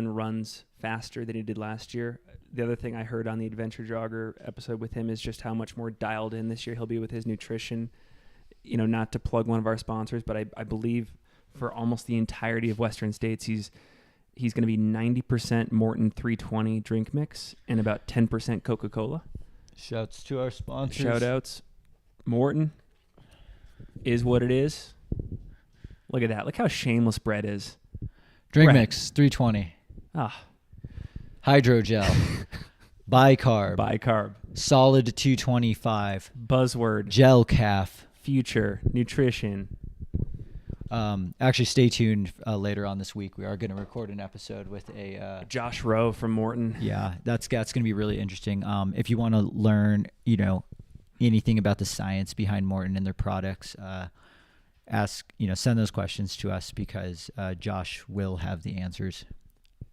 runs faster than he did last year. The other thing I heard on the Adventure Jogger episode with him is just how much more dialed in this year he'll be with his nutrition. You know, not to plug one of our sponsors, but I believe for almost the entirety of Western States, he's going to be 90% Morton 320 drink mix and about 10% Coca-Cola. Shouts to our sponsors. Shout outs. Morton is what it is. Look at that. Look how shameless Brett is. Drink Brett. mix 320. Ah. Hydrogel. Bicarb. Bicarb. Solid 225. Buzzword. Gel calf. Future. Nutrition. Actually, stay tuned later on this week. We are going to record an episode with a Josh Rowe from Morton. Yeah, that's going to be really interesting. If you want to learn, anything about the science behind Morton and their products, send those questions to us because Josh will have the answers.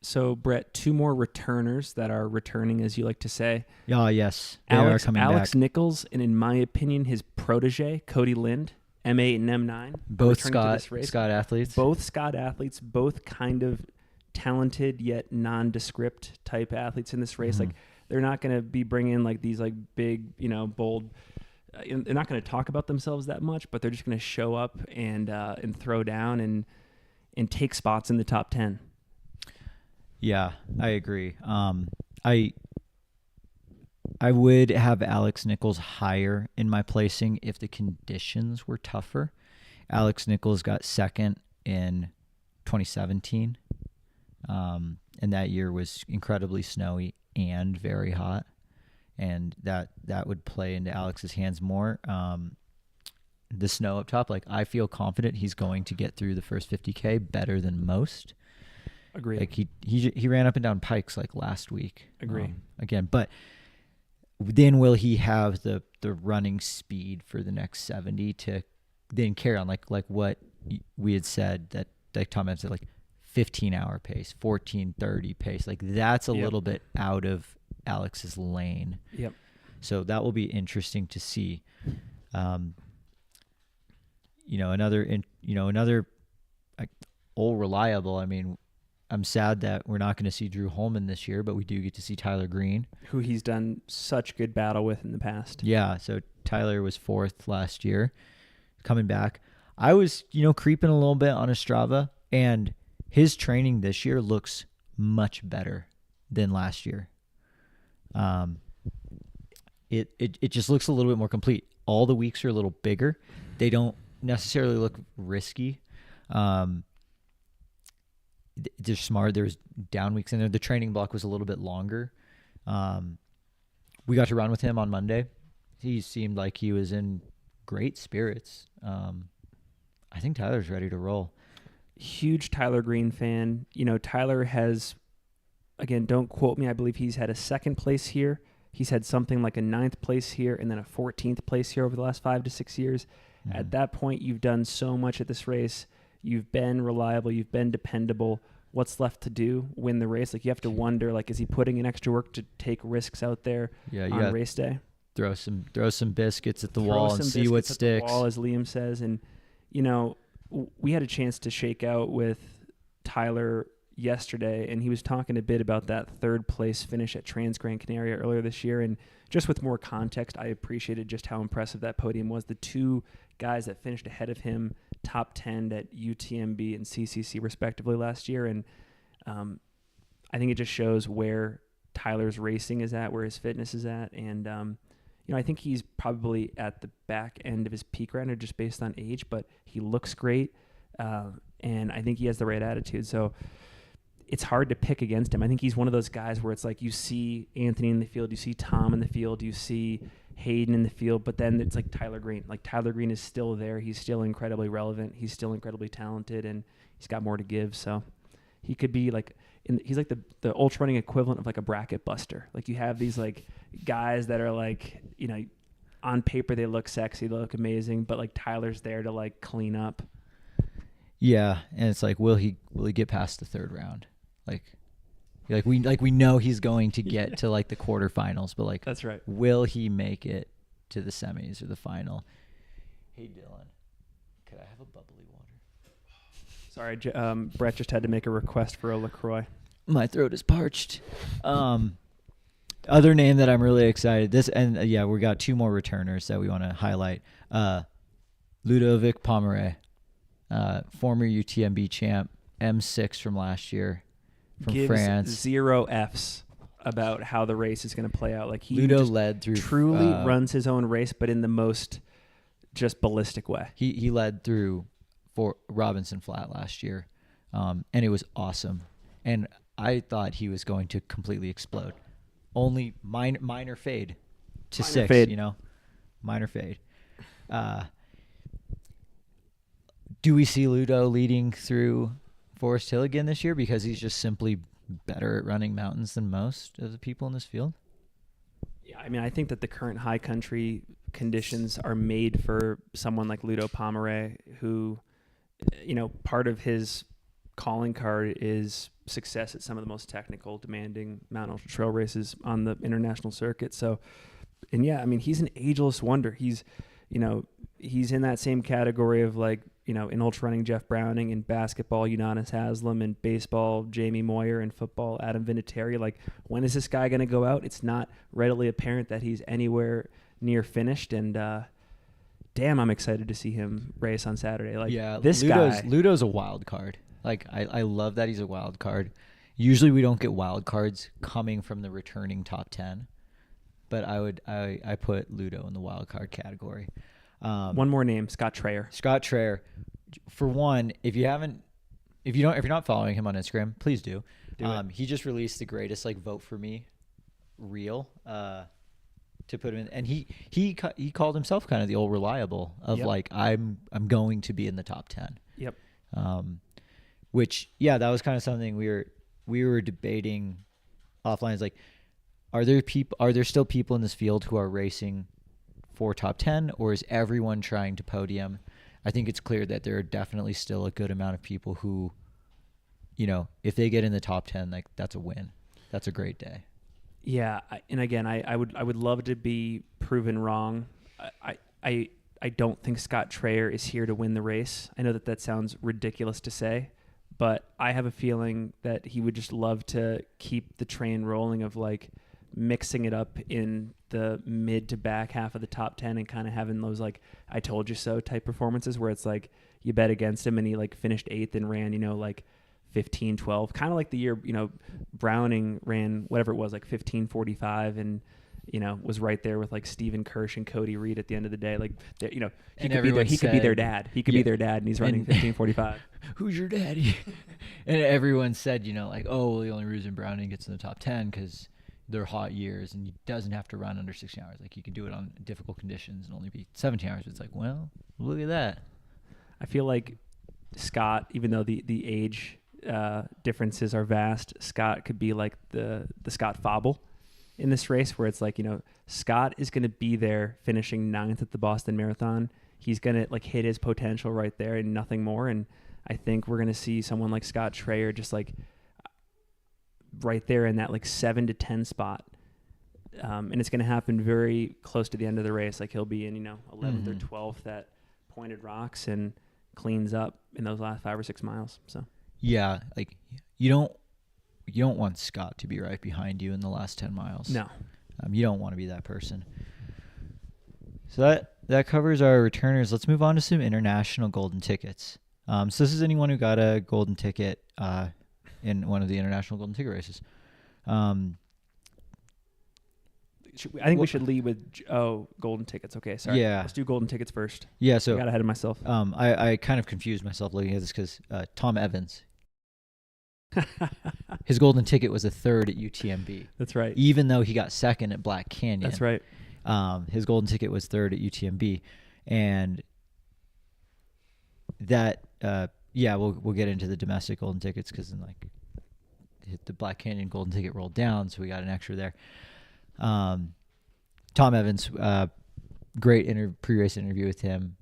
So, Brett, 2 more returners that are returning, as you like to say. Yes, they are coming Alex back. Nichols, and in my opinion, his protege, Cody Lind, M8 and M9. Both Scott athletes. Both Scott athletes, both kind of talented yet nondescript type athletes in this race. Mm-hmm. Like, they're not going to be bringing like these like big, bold. They're not going to talk about themselves that much, but they're just going to show up and throw down and take spots in the top 10. Yeah, I agree. I would have Alex Nichols higher in my placing if the conditions were tougher. Alex Nichols got second in 2017, and that year was incredibly snowy and very hot, and that would play into Alex's hands more. The snow up top, like I feel confident he's going to get through the first 50K better than most. Agree. Like he ran up and down pikes like last week. Agree. Again, but then will he have the running speed for the next 70 to then carry on like what we had said that like Tom had said, like 15-hour pace, 14:30 pace, like that's a little bit out of Alex's lane. Yep. So that will be interesting to see. Another like old reliable. I mean, I'm sad that we're not going to see Drew Holman this year, but we do get to see Tyler Green, who he's done such good battle with in the past. Yeah, so Tyler was 4th last year, coming back. I was, creeping a little bit on his Strava, and his training this year looks much better than last year. It just looks a little bit more complete. All the weeks are a little bigger. They don't necessarily look risky. They're smart. There's down weeks in there. The training block was a little bit longer. We got to run with him on Monday. He seemed like he was in great spirits. I think Tyler's ready to roll. Huge Tyler Green fan. Tyler has, again, don't quote me, I believe he's had a 2nd place here. He's had something like a 9th place here and then a 14th place here over the last 5 to 6 years. Mm-hmm. At that point, you've done so much at this race. You've been reliable. You've been dependable. What's left to do? Win the race. Like, you have to wonder, like, is he putting in extra work to take risks out there on race day? Throw some biscuits at the wall and see what sticks. Wall, as Liam says. And, we had a chance to shake out with Tyler yesterday, and he was talking a bit about that third place finish at Trans Gran Canaria earlier this year. And just with more context, I appreciated just how impressive that podium was. The two guys that finished ahead of him, top 10 at UTMB and CCC respectively last year. And I think it just shows where Tyler's racing is at, where his fitness is at. And, I think he's probably at the back end of his peak right now just based on age, but he looks great. And I think he has the right attitude. So it's hard to pick against him. I think he's one of those guys where it's like you see Anthony in the field, you see Tom in the field, you see Hayden in the field, but then it's like Tyler Green. Like Tyler Green is still there. He's still incredibly relevant. He's still incredibly talented, and he's got more to give. So he could be like, he's like the ultra running equivalent of like a bracket buster. Like you have these like guys that are like, on paper they look sexy, they look amazing, but like Tyler's there to like clean up. Yeah, and it's like, will he get past the third round? We know he's going to get to like the quarterfinals, but like, that's right. Will he make it to the semis or the final? Hey Dylan, could I have a bubbly water? Sorry, Brett just had to make a request for a LaCroix. My throat is parched. Other name that I'm really excited. We got two more returners that we want to highlight. Ludovic Pomeray, former UTMB champ, M6 from last year, from Gives France. 0 Fs about how the race is going to play out. Like Ludo led through. Truly runs his own race, but in the most just ballistic way. He led through for Robinson Flat last year, and it was awesome. And I thought he was going to completely explode. Only minor fade to Minor 6, fade. Minor fade. Do we see Ludo leading through Forest Hill again this year because he's just simply better at running mountains than most of the people in this field? Yeah, I mean, I think that the current high country conditions are made for someone like Ludo Pomeray, who, part of his calling card is success at some of the most technical, demanding mountain ultra trail races on the international circuit. So, and yeah, I mean, he's an ageless wonder. He's in that same category of like, in ultra running, Jeff Browning, in basketball, Udonis Haslam, in baseball, Jamie Moyer, in football, Adam Vinatieri. Like, when is this guy going to go out? It's not readily apparent that he's anywhere near finished. And, damn, I'm excited to see him race on Saturday. Like, yeah, Ludo's a wild card. Like, I love that he's a wild card. Usually we don't get wild cards coming from the returning top 10, but I put Ludo in the wild card category. One more name, Scott Trayer. Scott Trayer. For one, if you're not following him on Instagram, please do. He just released the greatest like vote for me reel to put him in, and he called himself kind of the old reliable of like I'm going to be in the top 10. Yep. Which that was kind of something we were debating offline. Is like, are there still people in this field who are racing for top 10, or is everyone trying to podium? I think it's clear that there are definitely still a good amount of people who, if they get in the top 10, like that's a win. That's a great day. Yeah, and again, I would love to be proven wrong. I don't think Scott Trayer is here to win the race. I know that sounds ridiculous to say, but I have a feeling that he would just love to keep the train rolling of like mixing it up in the mid to back half of the top 10 and kind of having those like I told you so type performances where it's like you bet against him and he like finished 8th and ran like 15-12, kind of like the year Browning ran whatever it was, like 15:45, and was right there with like Stephen Kirsch and Cody Reed at the end of the day. Like he could be there. He could be their dad. He could be their dad, and he's running 15:45. Who's your daddy? And everyone said like, oh, well, the only reason Browning gets in the top 10 because they're hot years and he doesn't have to run under 16 hours. Like he could do it on difficult conditions and only be 17 hours. It's like, well, look at that. I feel like Scott, even though the age differences are vast, Scott could be like the Scott Fauble in this race where it's like, Scott is going to be there finishing 9th at the Boston Marathon. He's going to like hit his potential right there and nothing more. And I think we're going to see someone like Scott Trayer just like right there in that like 7 to 10 spot. And it's going to happen very close to the end of the race. Like he'll be in, 11th or 12th at Pointed Rocks and cleans up in those last 5 or 6 miles. So, yeah, like you don't want Scott to be right behind you in the last 10 miles. No. You don't want to be that person. So that covers our returners. Let's move on to some international golden tickets. So this is anyone who got a golden ticket in one of the international golden ticket races. I think we should lead with golden tickets. Okay, sorry. Yeah. Let's do golden tickets first. Yeah, so I got ahead of myself. I kind of confused myself looking at this because Tom Evans, his golden ticket was a third at UTMB. That's right. Even though he got second at Black Canyon. That's right. His golden ticket was third at UTMB, and that we'll get into the domestic golden tickets because then the Black Canyon golden ticket rolled down, so we got an extra there. Tom Evans, great pre-race interview with him.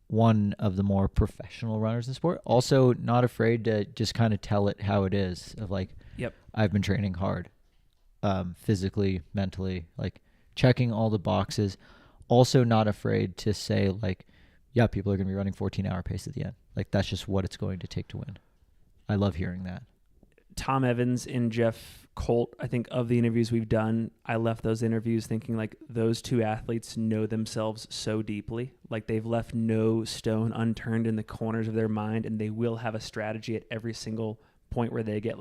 One of the more professional runners in the sport. Also, not afraid to just kind of tell it how it is. Of yep, I've been training hard, physically, mentally, checking all the boxes. Also, not afraid to say yeah, people are going to be running 14-hour pace at the end. That's just what it's going to take to win. I love hearing that. Tom Evans and Jeff Colt, I think of the interviews we've done, I left those interviews thinking those two athletes know themselves so deeply. They've left no stone unturned in the corners of their mind, and they will have a strategy at every single point where they get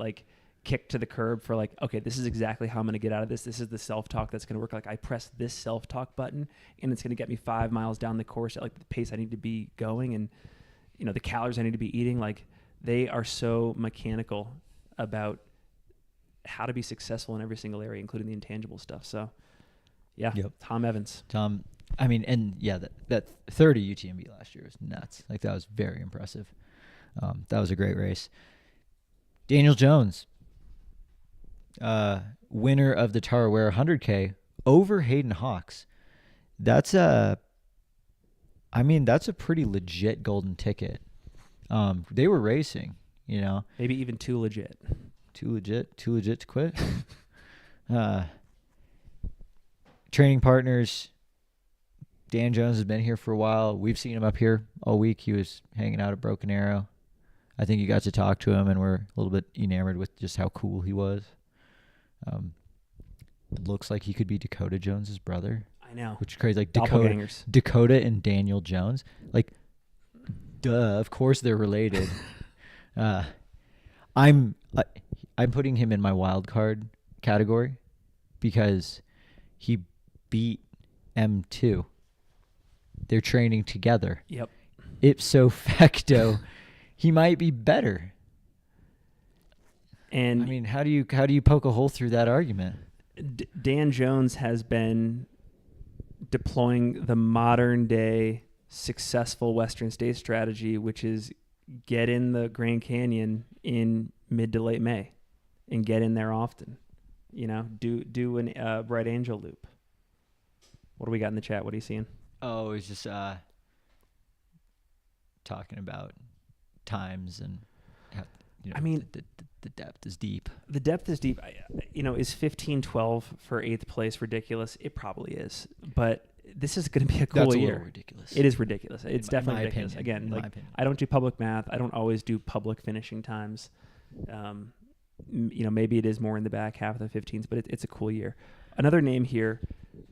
kicked to the curb for okay, this is exactly how I'm going to get out of this. This is the self-talk that's going to work. I press this self-talk button and it's going to get me 5 miles down the course at the pace I need to be going, and the calories I need to be eating. They are so mechanical about how to be successful in every single area, including the intangible stuff. So, yeah, yep. Tom Evans. Tom, that 30 UTMB last year was nuts. That was very impressive. That was a great race. Daniel Jones, winner of the Tarawera 100K over Hayden Hawks. That's a pretty legit golden ticket. They were racing. Maybe even too legit. Too legit to quit. Training partners. Dan Jones has been here for a while. We've seen him up here all week. He was hanging out at Broken Arrow. I think you got to talk to him, and we're a little bit enamored with just how cool he was. It looks like he could be Dakota Jones's brother. I know. Which is crazy. Dakota and Daniel Jones. Duh. Of course they're related. I'm putting him in my wild card category because he beat M2. They're training together. Yep. Ipso facto, he might be better. And how do you poke a hole through that argument? Dan Jones has been deploying the modern day successful Western States strategy, which is get in the Grand Canyon in mid to late May and get in there often. Do an Bright Angel loop. What do we got in the chat? What are you seeing? Oh, it's just talking about times and how, the depth is deep. The depth is deep. Is 15:12 for 8th place ridiculous? It probably is, but this is going to be a cool year. That's a little ridiculous. It is ridiculous. It's definitely ridiculous. Opinion, Again, I don't do public math. I don't always do public finishing times. Maybe it is more in the back half of the 15s, but it's a cool year. Another name here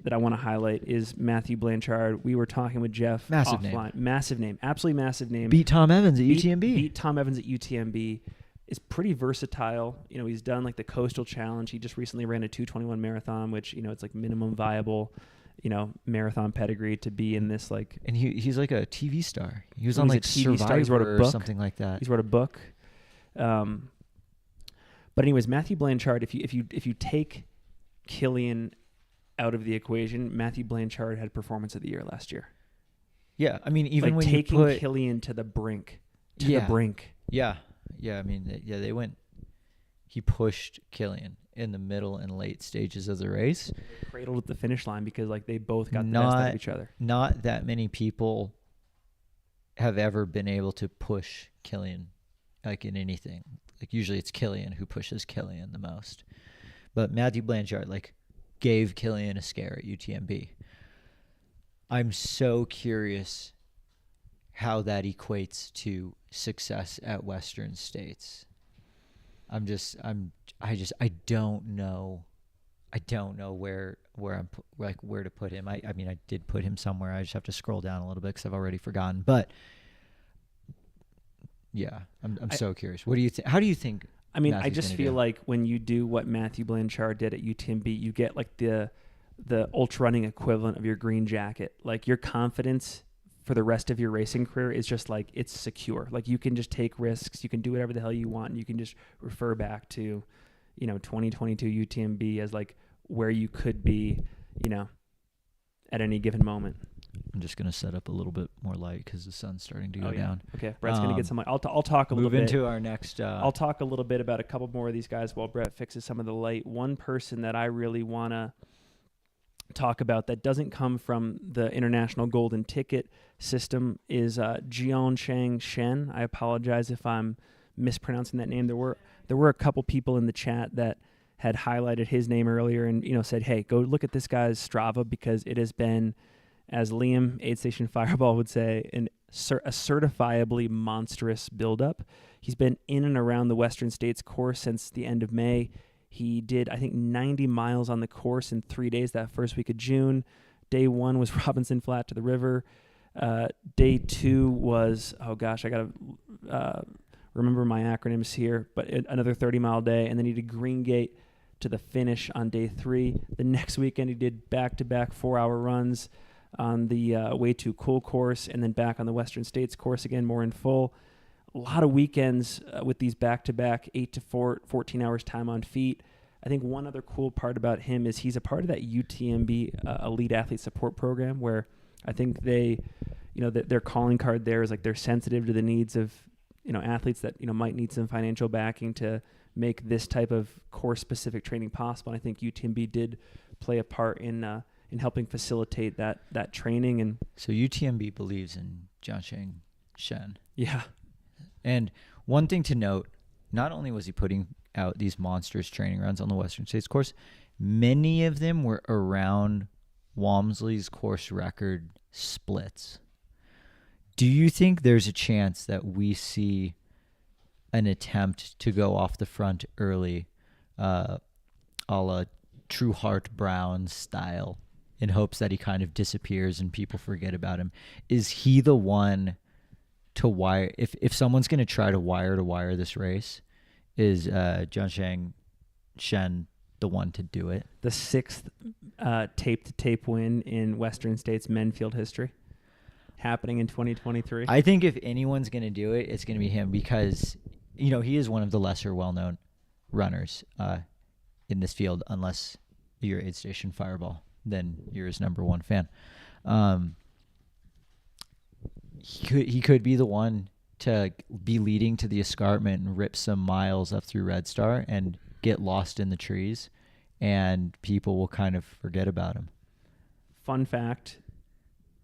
that I want to highlight is Matthew Blanchard. We were talking with Jeff offline. Massive name. Absolutely massive name. Beat Tom Evans at UTMB. Beat Tom Evans at UTMB. Is pretty versatile. He's done the Coastal Challenge. He just recently ran a 2:21 marathon, which it's minimum viable, marathon pedigree to be in this And he's a TV star. He was on Survivor he's wrote a book or something like that. He's wrote a book. But anyways, Matthew Blanchard. If you take Killian out of the equation, Matthew Blanchard had Performance of the Year last year. Yeah, even when taking you put Killian to the brink. Yeah. They went. He pushed Killian in the middle and late stages of the race. They cradled at the finish line because they both got the best out of each other. Not that many people have ever been able to push Killian in anything. Usually it's Killian who pushes Killian the most. But Matthew Blanchard gave Killian a scare at UTMB. I'm so curious how that equates to success at Western States. I don't know. I don't know where where to put him. I mean, I did put him somewhere. I just have to scroll down a little bit because I've already forgotten. But yeah, I'm so curious. What do you think? How do you think? I mean, Matthew's I just gonna feel do? like when you do what Matthew Blanchard did at UTMB, you get like the ultra running equivalent of your green jacket. Like your confidence for the rest of your racing career is just like it's secure. Like you can just take risks, you can do whatever the hell you want, and you can just refer back to, 2022 UTMB as like where you could be, at any given moment. I'm just gonna set up a little bit more light because the sun's starting to go down. Okay, Brett's gonna get some light. I'll talk a little Move bit. into our next. I'll talk a little bit about a couple more of these guys while Brett fixes some of the light. One person that I really want to talk about that doesn't come from the International Golden Ticket system is Jiansheng Shen. I apologize if I'm mispronouncing that name. There were a couple people in the chat that had highlighted his name earlier and said, hey, go look at this guy's Strava because it has been, as Liam, Aid Station Fireball would say, a certifiably monstrous buildup. He's been in and around the Western States course since the end of May. He did, I think, 90 miles on the course in 3 days that first week of June. Day 1 was Robinson Flat to the river. Day 2 was, I got to remember my acronyms here, but another 30-mile day. And then he did Green Gate to the finish on day 3. The next weekend, he did back-to-back 4-hour runs on the Way Too Cool course and then back on the Western States course again, more in full. A lot of weekends with these back-to-back 8 to 14 hours time on feet. I think one other cool part about him is he's a part of that UTMB Elite Athlete Support Program where I think they, their calling card there is like they're sensitive to the needs of, athletes that, might need some financial backing to make this type of course-specific training possible. And I think UTMB did play a part in helping facilitate that training. And so UTMB believes in Jiansheng Shen. Yeah. And one thing to note, not only was he putting out these monstrous training runs on the Western States course, many of them were around Walmsley's course record splits. Do you think there's a chance that we see an attempt to go off the front early, a la True Heart Brown style, in hopes that he kind of disappears and people forget about him? Is he the one to wire? If someone's going to try to wire this race, is Jiansheng Shen the one to do it? The 6th tape-to-tape win in Western States men's field history happening in 2023. I think if anyone's going to do it, it's going to be him because, he is one of the lesser well-known runners in this field, unless you're Aid Station Fireball, then you're his number one fan. He could be the one to be leading to the escarpment and rip some miles up through Red Star and get lost in the trees, and people will kind of forget about him. Fun fact,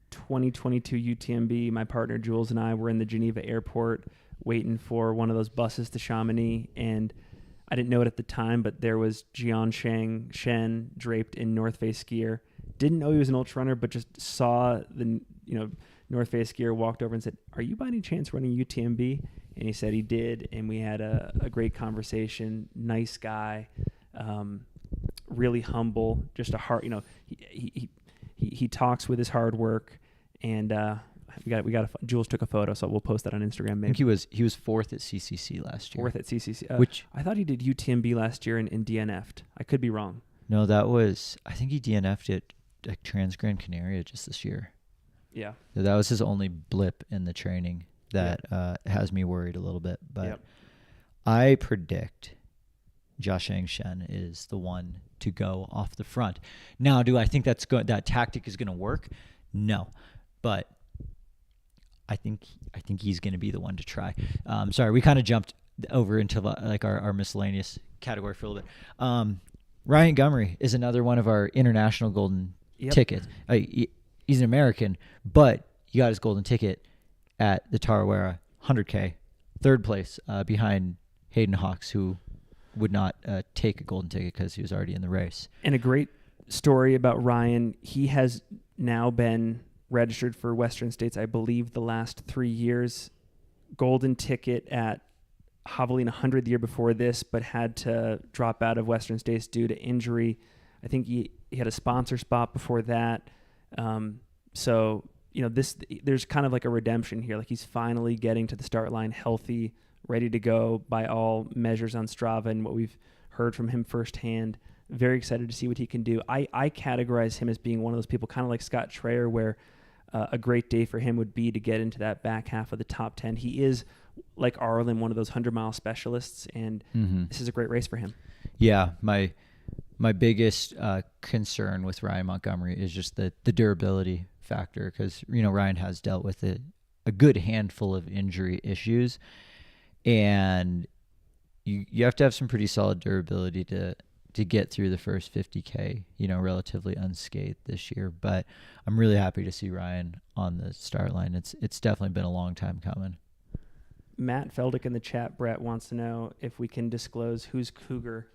2022 UTMB, my partner Jules and I were in the Geneva airport waiting for one of those buses to Chamonix, and I didn't know it at the time, but there was Jiansheng Shen draped in North Face gear. Didn't know he was an ultra runner, but just saw the North Face gear, walked over and said, "Are you by any chance running UTMB?" And he said he did, and we had a great conversation. Nice guy, really humble, just a heart. He talks with his hard work, and Jules took a photo, so we'll post that on Instagram. Maybe. I think he was 4th at CCC last year. 4th at CCC. Which I thought he did UTMB last year and DNF'd. I could be wrong. No, I think he DNF'd at Trans Gran Canaria just this year. Yeah. So that was his only blip in the training that has me worried a little bit. But I predict Jiansheng Shen is the one to go off the front. Now, do I think that tactic is going to work? No, but I think he's going to be the one to try. Sorry, we kind of jumped over into like our miscellaneous category for a little bit. Ryan Gumry is another one of our international golden tickets. He's an American, but he got his golden ticket at the Tarawera 100K, 3rd place behind Hayden Hawks, who would not take a golden ticket because he was already in the race. And a great story about Ryan. He has now been registered for Western States, I believe, the last 3 years. Golden ticket at Javelina 100 the year before this, but had to drop out of Western States due to injury. I think he had a sponsor spot before that. So, there's kind of like a redemption here. Like he's finally getting to the start line healthy, ready to go by all measures on Strava and what we've heard from him firsthand. Very excited to see what he can do. I categorize him as being one of those people kind of like Scott Traer, where a great day for him would be to get into that back half of the top 10. He is, like Arlen, one of those 100-mile specialists, and this is a great race for him. Yeah, my biggest concern with Ryan Montgomery is just the durability factor, because Ryan has dealt with a good handful of injury issues, and you have to have some pretty solid durability to get through the first 50K, relatively unscathed this year. But I'm really happy to see Ryan on the start line. It's definitely been a long time coming. Matt Feldick in the chat, Brett, wants to know if we can disclose whose cougar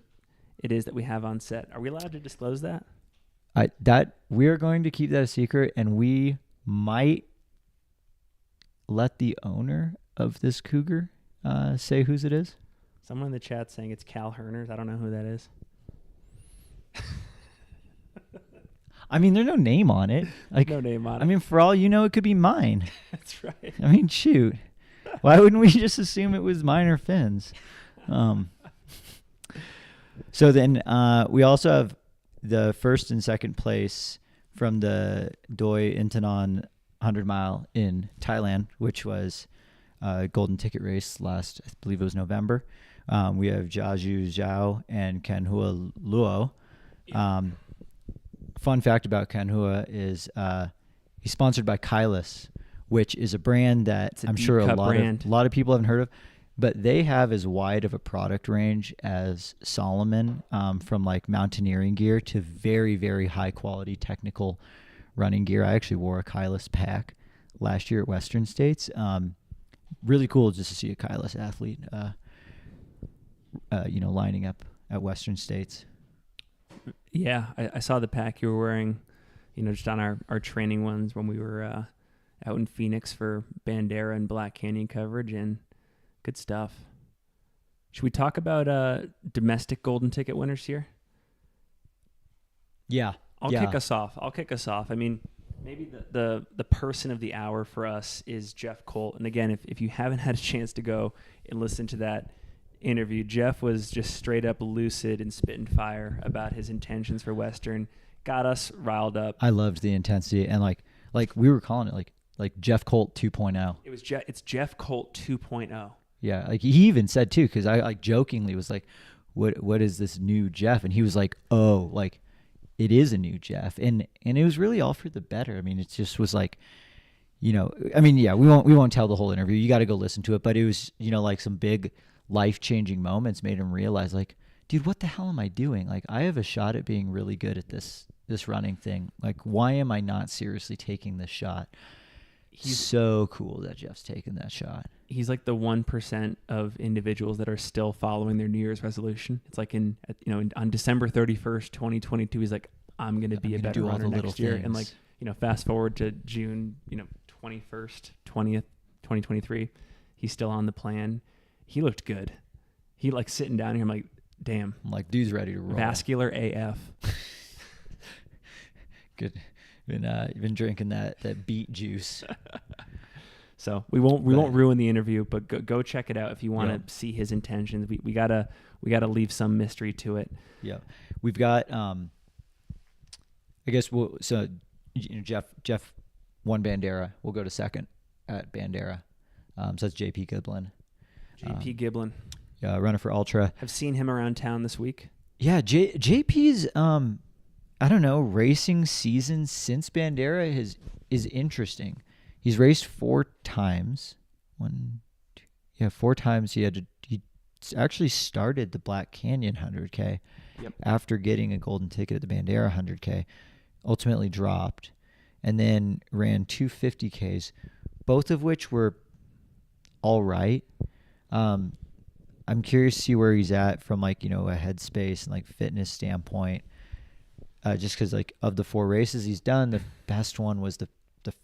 it is that we have on set. Are we allowed to disclose that? We are going to keep that a secret, and we might let the owner of this cougar say whose it is. Someone in the chat saying it's Cal Herners. I don't know who that is. I mean, there's no name on it. No name on it. I mean, for all you know, it could be mine. That's right. I mean, shoot. Why wouldn't we just assume it was mine or Finn's? So then we also have the first and second place from the Doi Intanon 100 mile in Thailand, which was a golden ticket race last, I believe it was November. We have Jiaju Zhao and Kanhua Luo. Fun fact about Kanhua is he's sponsored by Kailis, which is a brand that I'm sure a lot of people haven't heard of, but they have as wide of a product range as Salomon, from like mountaineering gear to very, very high quality technical running gear. I actually wore a Kailis pack last year at Western States. Really cool just to see a Kailis athlete, lining up at Western States. Yeah, I saw the pack you were wearing, just on our training ones when we were out in Phoenix for Bandera and Black Canyon coverage, and good stuff. Should we talk about domestic golden ticket winners here? Yeah. I'll kick us off. I mean, maybe the person of the hour for us is Jeff Colt. And again, if you haven't had a chance to go and listen to that interview, Jeff was just straight up lucid and spitting fire about his intentions for Western. Got us riled up. I loved the intensity, and like we were calling it like Jeff Colt 2.0. It's Jeff Colt 2.0. Yeah, like he even said too, because I like jokingly was like, what is this new Jeff? And he was like, oh, like it is a new Jeff, and it was really all for the better. I mean, it just was like, I mean, yeah, we won't tell the whole interview. You got to go listen to it, but it was like some big life-changing moments made him realize, like, dude, what the hell am I doing? Like, I have a shot at being really good at this running thing. Like, why am I not seriously taking this shot? He's so cool that Jeff's taken that shot. He's like the 1% of individuals that are still following their New Year's resolution. It's like on December 31st, 2022, he's like, I'm going to be a better runner next year. And like, fast forward to June, 21st, 20th, 2023, he's still on the plan. He looked good. He like sitting down here. I'm like, damn. I'm like, dude's ready to roll. Vascular AF. Good. Been drinking that beet juice. So we won't ruin the interview, but go check it out if you want to see his intentions. We gotta leave some mystery to it. Yeah, we've got. I guess Jeff won Bandera. We'll go to second at Bandera. So that's JP Giblin. JP Giblin. Yeah, runner for Ultra. Have seen him around town this week. Yeah, JP's I don't know, racing season since Bandera is interesting. He's raced 4 times. 4 times. He actually started the Black Canyon 100K after getting a golden ticket at the Bandera 100K. Ultimately dropped, and then ran 2 50Ks, both of which were all right. I'm curious to see where he's at from a headspace and fitness standpoint. Just because of the 4 races he's done, the best one was the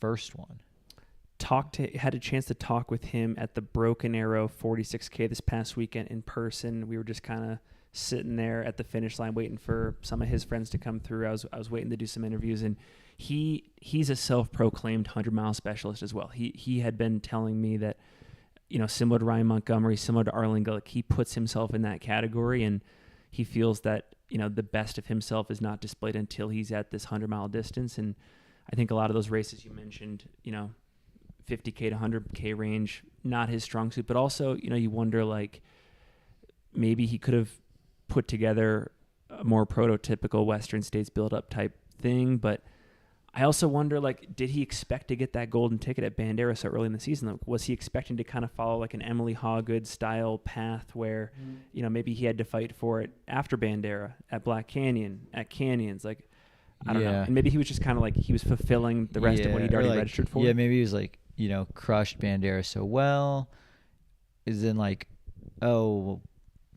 first one. had a chance to talk with him at the Broken Arrow 46K this past weekend in person. We were just kind of sitting there at the finish line waiting for some of his friends to come through. I was waiting to do some interviews, and he's a self-proclaimed 100-mile specialist as well. He had been telling me that, similar to Ryan Montgomery, similar to Arlen Gillick, he puts himself in that category, and he feels that, the best of himself is not displayed until he's at this 100-mile distance. And I think a lot of those races you mentioned, 50K to 100K range, not his strong suit, but also, you wonder, like, maybe he could have put together a more prototypical Western States build-up type thing. But I also wonder, like, did he expect to get that golden ticket at Bandera so early in the season? Like, was he expecting to kind of follow like an Emily Hawgood style path where, maybe he had to fight for it after Bandera, at Black Canyon, at Canyons, like, I don't know. And maybe he was just kind of like, he was fulfilling the rest of what he'd already registered for. Yeah, maybe he was like, crushed Bandera so well, is then like, oh, well,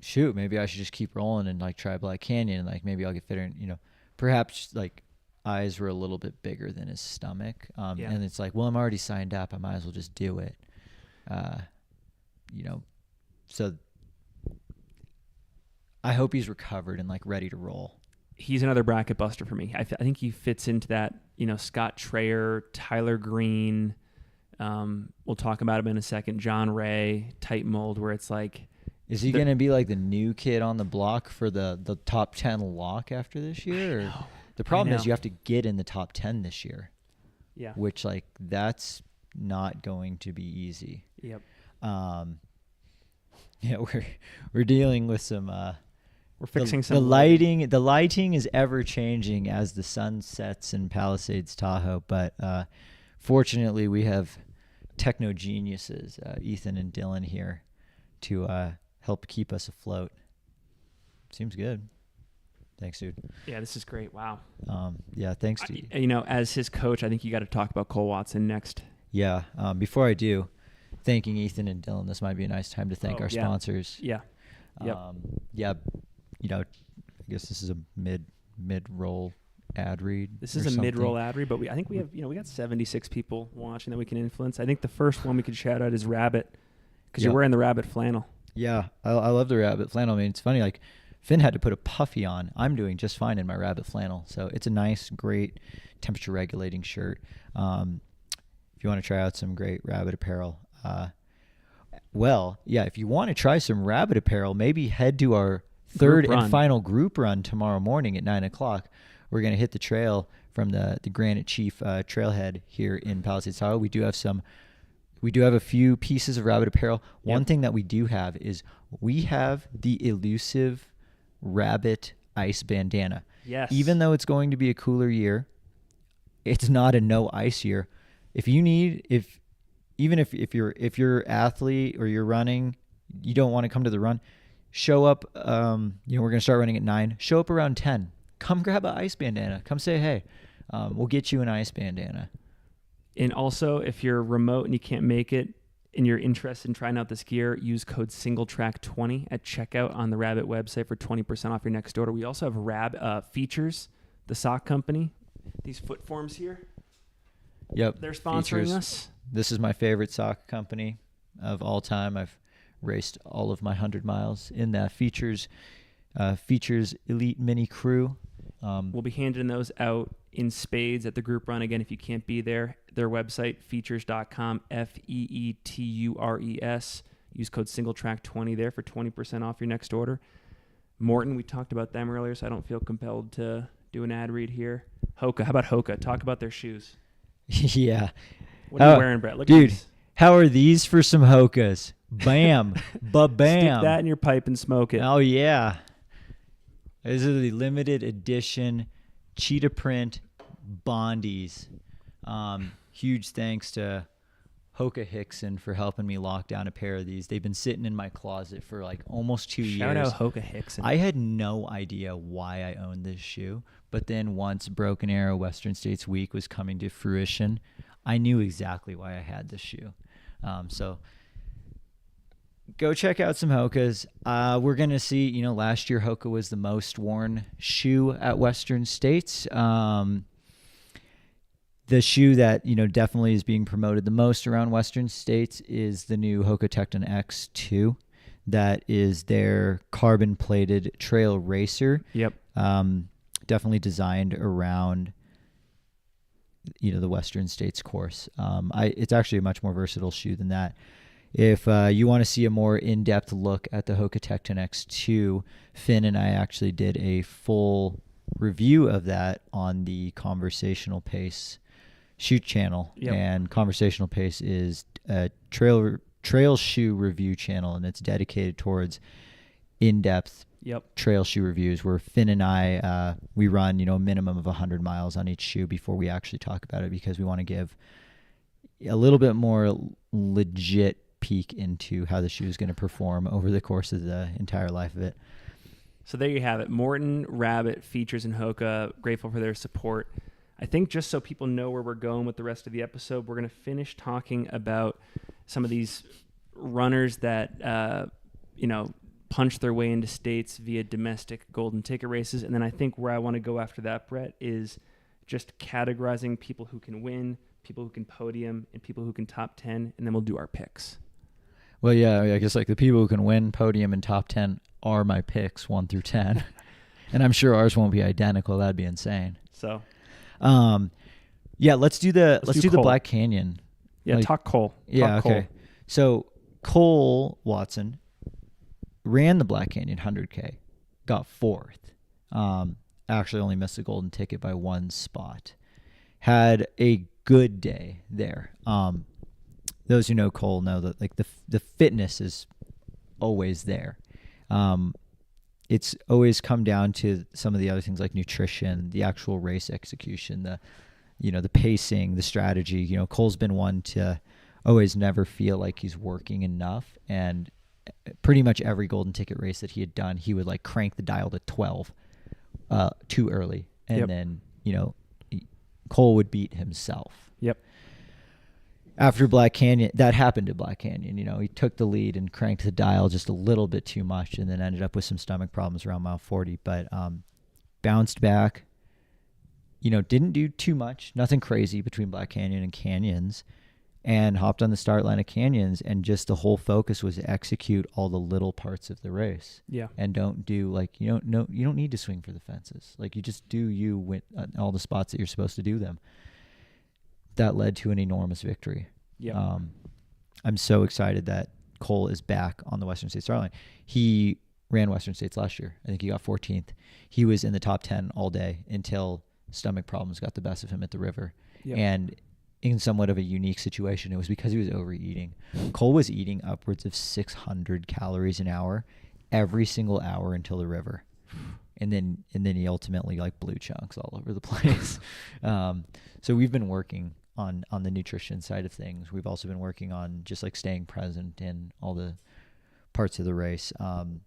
shoot, maybe I should just keep rolling and like try Black Canyon, and like maybe I'll get fitter. And perhaps like eyes were a little bit bigger than his stomach, and it's like, well, I'm already signed up, I might as well just do it. So I hope he's recovered and like ready to roll. He's another bracket buster for me. I think he fits into that, Scott Trayer, Tyler Green. We'll talk about him in a second. John Ray type mold, where it's like, is he going to be like the new kid on the block for the top 10 lock after this year? Or? The problem is you have to get in the top 10 this year. Yeah. Which like that's not going to be easy. Yep. We're dealing with some we're fixing some the lighting. The lighting is ever changing as the sun sets in Palisades Tahoe, but fortunately we have techno geniuses, Ethan and Dylan here, to help keep us afloat. Seems good. Thanks, dude. Yeah, this is great. Wow. Yeah, thanks to you. As his coach, I think you got to talk about Cole Watson next. Yeah. Before I do, thanking Ethan and Dylan, this might be a nice time to thank our sponsors. Yeah. Yep. I guess this is a mid-roll ad read. This is a mid-roll ad read, but I think we have, we got 76 people watching that we can influence. I think the first one we could shout out is Rabbit, because you're wearing the Rabbit flannel. Yeah, I love the Rabbit flannel. I mean, it's funny, like Finn had to put a puffy on. I'm doing just fine in my Rabbit flannel. So it's a nice, great temperature regulating shirt. If you want to try out some great Rabbit apparel, if you want to try some Rabbit apparel, maybe head to our third and final group run tomorrow morning at 9:00. We're going to hit the trail from the Granite Chief trailhead here in Palisades, Tahoe. We do have a few pieces of Rabbit apparel. One thing that we do have is we have the elusive Rabbit ice bandana. Yes. Even though it's going to be a cooler year, it's not a no ice year. If you're athlete or you're running, you don't want to come to the run, show up. We're going to start running at 9. Show up around 10. Come grab an ice bandana. Come say hey. We'll get you an ice bandana. And also, if you're remote and you can't make it and you're interested in trying out this gear, use code Singletrack20 at checkout on the Rabbit website for 20% off your next order. We also have Features, the sock company. These foot forms here. Yep. They're sponsoring Features. us. This is my favorite sock company of all time. I've raced all of my 100 miles in that Features Elite Mini Crew. We'll be handing those out in spades at the group run. Again, if you can't be there, their website, features.com, FEETURES. Use code Singletrack20 there for 20% off your next order. Morton, we talked about them earlier, so I don't feel compelled to do an ad read here. Hoka, how about Hoka? Talk about their shoes. Yeah. What are you wearing, Brett? Look dude, at these. How are these for some Hokas? Bam. Ba-bam. Stick that in your pipe and smoke it. Oh, yeah. These are the limited edition cheetah print Bondies. Huge thanks to Hoka Hickson for helping me lock down a pair of these. They've been sitting in my closet for like almost 2 years. Shout out Hoka Hickson. I had no idea why I owned this shoe, but then once Broken Arrow Western States Week was coming to fruition, I knew exactly why I had this shoe. So go check out some Hokas. We're going to see, last year Hoka was the most worn shoe at Western States. The shoe that, definitely is being promoted the most around Western states is the new Hoka Tecton X2. That is their carbon-plated trail racer. Yep. Definitely designed around, the Western states course. It's actually a much more versatile shoe than that. If you want to see a more in-depth look at the Hoka Tecton X2, Finn and I actually did a full review of that on the Conversational Pace shoot channel. Yep. And Conversational Pace is a trail shoe review channel, and it's dedicated towards in-depth trail shoe reviews, where Finn and I, we run, a minimum of 100 miles on each shoe before we actually talk about it, because we want to give a little bit more legit peek into how the shoe is going to perform over the course of the entire life of it. So there you have it. Morton Rabbit features in Hoka. Grateful for their support. I think just so people know where we're going with the rest of the episode, we're going to finish talking about some of these runners that, punch their way into states via domestic golden ticket races. And then I think where I want to go after that, Brett, is just categorizing people who can win, people who can podium, and people who can top 10, and then we'll do our picks. Well, yeah, I guess the people who can win, podium, and top 10 are my picks 1 through 10. And I'm sure ours won't be identical. That'd be insane. So, let's do the Black Canyon. Yeah, talk Cole. Yeah, okay. Cole. So Cole Watson ran the Black Canyon 100K, got 4th. Actually only missed the golden ticket by 1 spot. Had a good day there. Those who know Cole know that the fitness is always there. It's always come down to some of the other things like nutrition, the actual race execution, the pacing, the strategy. Cole's been one to always never feel like he's working enough, and pretty much every golden ticket race that he had done, he would crank the dial to 12 too early, and then Cole would beat himself. Yep. After Black Canyon, that happened to Black Canyon. He took the lead and cranked the dial just a little bit too much, and then ended up with some stomach problems around mile 40. But bounced back. Didn't do too much, nothing crazy between Black Canyon and Canyons, and hopped on the start line of Canyons, and just the whole focus was to execute all the little parts of the race. Yeah. And don't do you don't need to swing for the fences. You just do you with all the spots that you're supposed to do them. That led to an enormous victory. Yeah. I'm so excited that Cole is back on the Western States start line. He ran Western States last year. I think he got 14th. He was in the top 10 all day until stomach problems got the best of him at the river. Yep. And in somewhat of a unique situation, it was because he was overeating. Cole was eating upwards of 600 calories an hour every single hour until the river. And then he ultimately blew chunks all over the place. So we've been working on the nutrition side of things. We've also been working on just staying present in all the parts of the race. And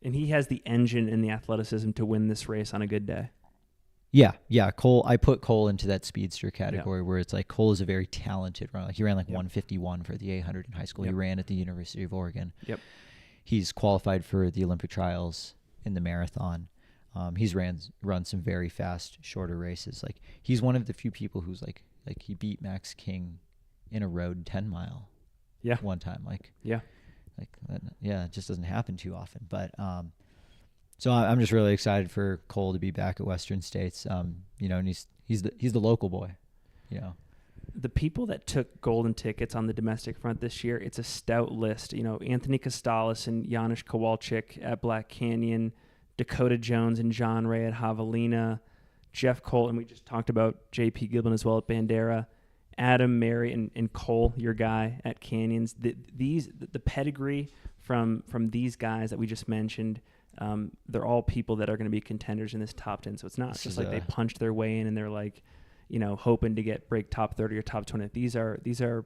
he has the engine and the athleticism to win this race on a good day. Yeah. Cole, I put Cole into that speedster category where it's Cole is a very talented runner. He ran 151 for the 800 in high school. He ran at the University of Oregon. Yep. He's qualified for the Olympic trials in the marathon. He's run some very fast, shorter races. He's one of the few people who's he beat Max King in a road 10 mile. Yeah. One time. It just doesn't happen too often. But so I'm just really excited for Cole to be back at Western States. And he's the local boy. The people that took golden tickets on the domestic front this year, it's a stout list. Anthony Costales and Janusz Kowalczyk at Black Canyon, Dakota Jones and John Ray at Javelina, Jeff Cole, and we just talked about J.P. Gibbon as well at Bandera, Adam, Mary, and Cole, your guy at Canyons. The pedigree from these guys that we just mentioned, they're all people that are going to be contenders in this top 10. So it's not just they punched their way in and they're hoping to break top 30 or top 20. These are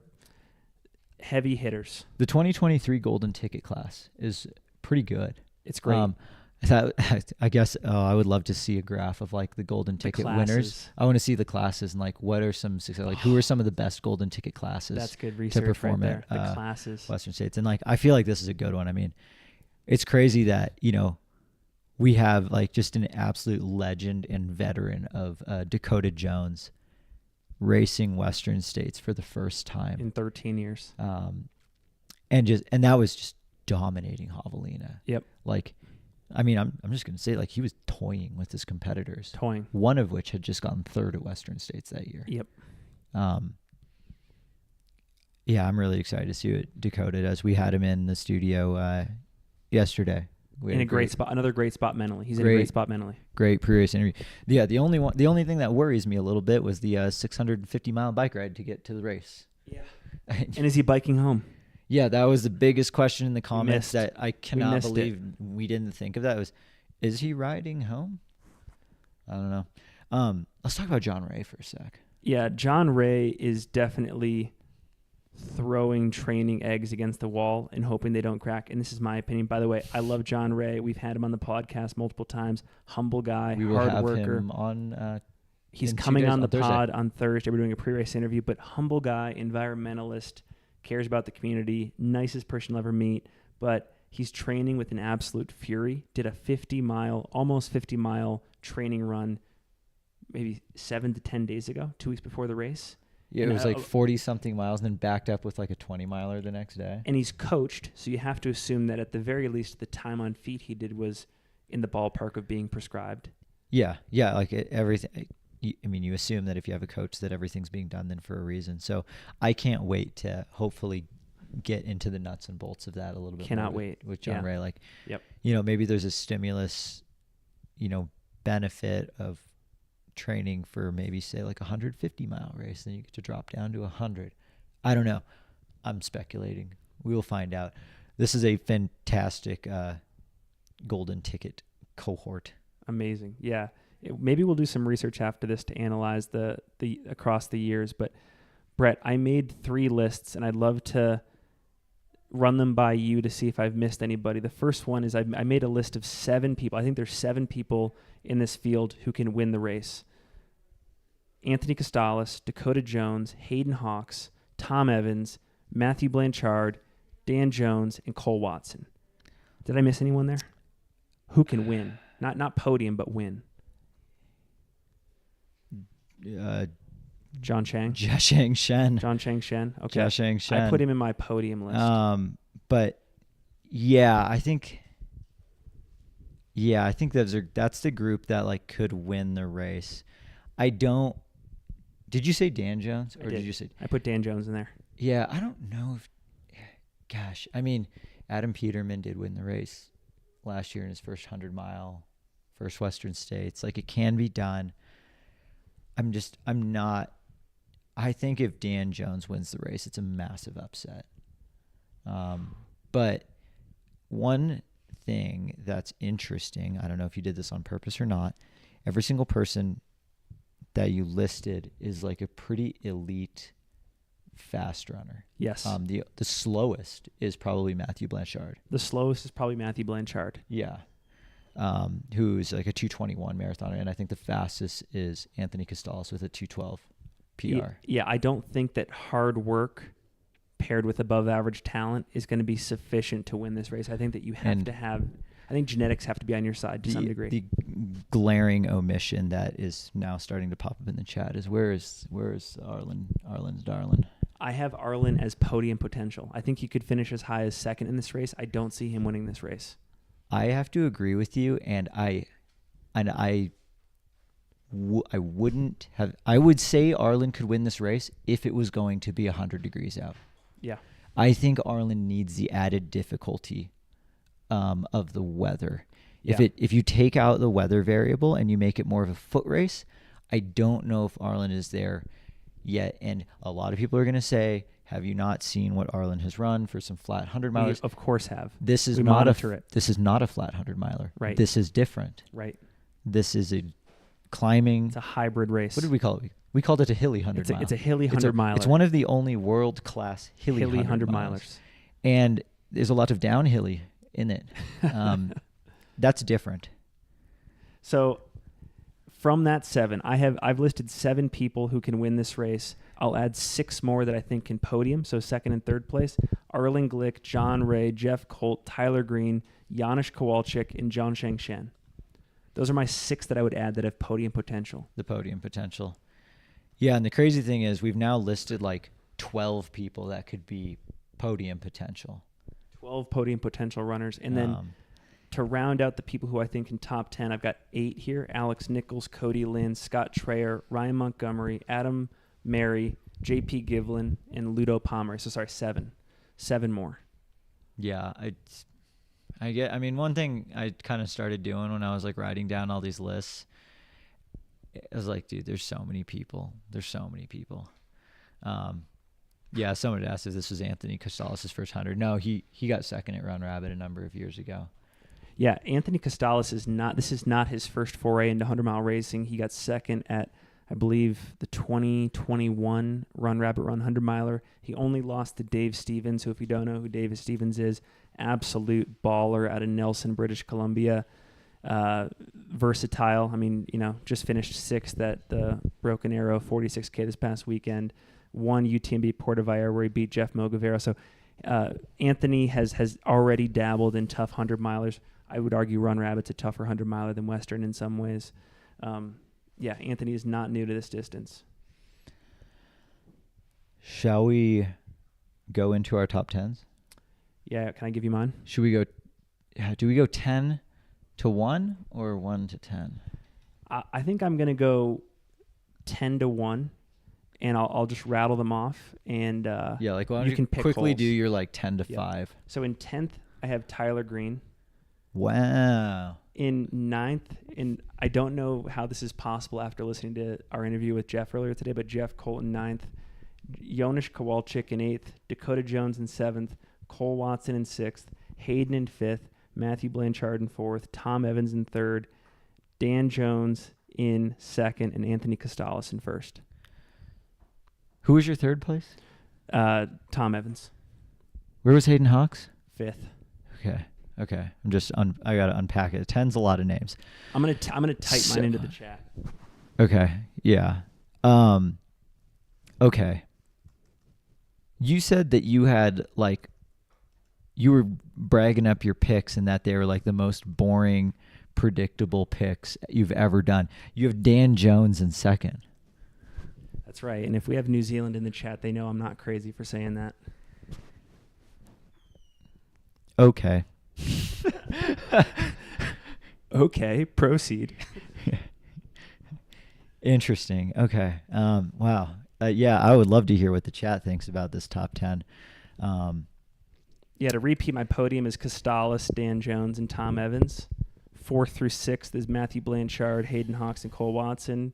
heavy hitters. The 2023 golden ticket class is pretty good. It's great. I guess I would love to see a graph of the golden ticket winners. I want to see the classes and what are some success, who are some of the best golden ticket classes. That's good research to perform right there. at the classes. Western States. And I feel this is a good one. I mean, it's crazy that we have just an absolute legend and veteran of Dakota Jones racing Western States for the first time in 13 years. And that was just dominating Javelina. Yep. Like, I mean, I'm just gonna say, like, he was toying with his competitors. One of which had just gotten third at Western States that year. Yep. Yeah, I'm really excited to see what Dakota does. We had him in the studio yesterday. In a great spot, another great spot mentally. He's in a great spot mentally. Great pre-race interview. Yeah, the only thing that worries me a little bit was the 650-mile bike ride to get to the race. Yeah. And is he biking home? Yeah, that was the biggest question in the comments that I cannot believe we didn't think of. That is he riding home? I don't know. Let's talk about John Ray for a sec. Yeah, John Ray is definitely throwing training eggs against the wall and hoping they don't crack. And this is my opinion. By the way, I love John Ray. We've had him on the podcast multiple times. Humble guy, we will hard have worker. Him on. He's coming on the pod on Thursday. We're doing a pre-race interview, but humble guy, environmentalist, cares about the community, nicest person you'll ever meet. But he's training with an absolute fury. Did a almost 50-mile training run maybe 7 to 10 days ago, 2 weeks before the race. Yeah, it was like 40-something miles and then backed up with like a 20-miler the next day. And he's coached, so you have to assume that at the very least the time on feet he did was in the ballpark of being prescribed. Yeah, like everything. I mean, you assume that if you have a coach that everything's being done then for a reason. So I can't wait to hopefully get into the nuts and bolts of that a little bit. Cannot wait with John Ray. Like, yep. Maybe there's a stimulus, benefit of training for maybe say like 150-mile race, then you get to drop down to 100. I don't know. I'm speculating. We will find out. This is a fantastic golden ticket cohort. Amazing. Yeah. Maybe we'll do some research after this to analyze the across the years. But Brett, I made 3 lists and I'd love to run them by you to see if I've missed anybody. The first one is I made a list of 7 people. I think there's 7 people in this field who can win the race. Anthony Costales, Dakota Jones, Hayden Hawks, Tom Evans, Matthew Blanchard, Dan Jones, and Cole Watson. Did I miss anyone there? Who can win? Not podium, but win. John Chang? Jiasheng Shen. John Chang Shen. Okay. Jiasheng Shen. I put him in my podium list. But yeah, I think that's the group that like could win the race. Did you say Dan Jones or did you say? I put Dan Jones in there. Yeah, I don't know if. Gosh, I mean, Adam Peterman did win the race last year in his first 100-mile, first Western States. Like, it can be done. I think if Dan Jones wins the race, it's a massive upset. But one thing that's interesting, I don't know if you did this on purpose or not, every single person that you listed is like a pretty elite fast runner. Yes. The slowest is probably Matthew Blanchard. The slowest is probably Matthew Blanchard. Yeah. Who's like a 2:21 marathoner, and I think the fastest is Anthony Costales with a 2:12 PR. Yeah, I don't think that hard work paired with above average talent is going to be sufficient to win this race. I think that you have to have. I think genetics have to be on your side to some degree. The glaring omission that is now starting to pop up in the chat is where is Arlen's darling? I have Arlen as podium potential. I think he could finish as high as second in this race. I don't see him winning this race. I have to agree with you, and I wouldn't have. I would say Arlen could win this race if it was going to be 100 degrees out. Yeah, I think Arlen needs the added difficulty of the weather. If you take out the weather variable and you make it more of a foot race, I don't know if Arlen is there yet. And a lot of people are going to say, have you not seen what Arlen has run for some flat 100 milers? We of course have. This is not a flat 100 miler. Right. This is different. Right. This is a climbing. It's a hybrid race. What did we call it? We called it a hilly 100 miler. It's a hilly 100 miler. It's one of the only world-class hilly 100 milers. And there's a lot of downhilly in it. That's different. So from that 7, I've listed 7 people who can win this race. I'll add 6 more that I think can podium, so second and third place. Arlen Glick, John Ray, Jeff Colt, Tyler Green, Janusz Kowalczyk, and John Chang Shen. Those are my 6 that I would add that have podium potential. The podium potential. Yeah, and the crazy thing is we've now listed like 12 people that could be podium potential. 12 podium potential runners. And then to round out the people who I think in top 10, I've got 8 here. Alex Nichols, Cody Lynn, Scott Traer, Ryan Montgomery, Adam Mary, JP Givlin, and Ludo Pomeroy. So sorry, 7. 7 more. Yeah, I mean, one thing I kind of started doing when I was like writing down all these lists, I was like, dude, there's so many people. Yeah, someone had asked if this was Anthony Costales' first 100. No, he got second at Run Rabbit a number of years ago. Yeah, Anthony Costales this is not his first foray into 100-mile racing. He got second at, I believe, the 2021 Run Rabbit Run 100-miler. He only lost to Dave Stevens, who, if you don't know who Dave Stevens is, absolute baller out of Nelson, British Columbia. Versatile. I mean, just finished 6th at the Broken Arrow 46K this past weekend. Won UTMB Portavaya where he beat Jeff Mogavero. So Anthony has already dabbled in tough 100-milers. I would argue Run Rabbit's a tougher 100-miler than Western in some ways. Yeah, Anthony is not new to this distance. Shall we go into our top 10s? Yeah, can I give you mine? Should we go? Do we go 10 to 1 or 1 to 10? I think I'm going to go 10 to 1, and I'll just rattle them off. And yeah, like why don't you can pick quickly holes. do your like 10 to 5. So in 10th, I have Tyler Green. Wow. In 9th, and I don't know how this is possible after listening to our interview with Jeff earlier today, but Jeff Colton 9th, Jonas Kowalczyk in 8th, Dakota Jones in 7th, Cole Watson in 6th, Hayden in 5th, Matthew Blanchard in 4th, Tom Evans in 3rd, Dan Jones in 2nd, and Anthony Costales in 1st. Who was your third place? Tom Evans. Where was Hayden Hawks? 5th. Okay. I'm just I gotta unpack it. 10's a lot of names. I'm gonna type mine into the chat. Okay. Yeah. Okay. You said that you had like you were bragging up your picks and that they were like the most boring, predictable picks you've ever done. You have Dan Jones in 2nd. That's right. And if we have New Zealand in the chat, they know I'm not crazy for saying that. Okay. Okay, proceed. Interesting. Okay. Wow. Yeah, I would love to hear what the chat thinks about this top 10. Yeah, to repeat, my podium is Costales, Dan Jones, and Tom Evans. 4th through 6th is Matthew Blanchard, Hayden Hawks, and Cole Watson.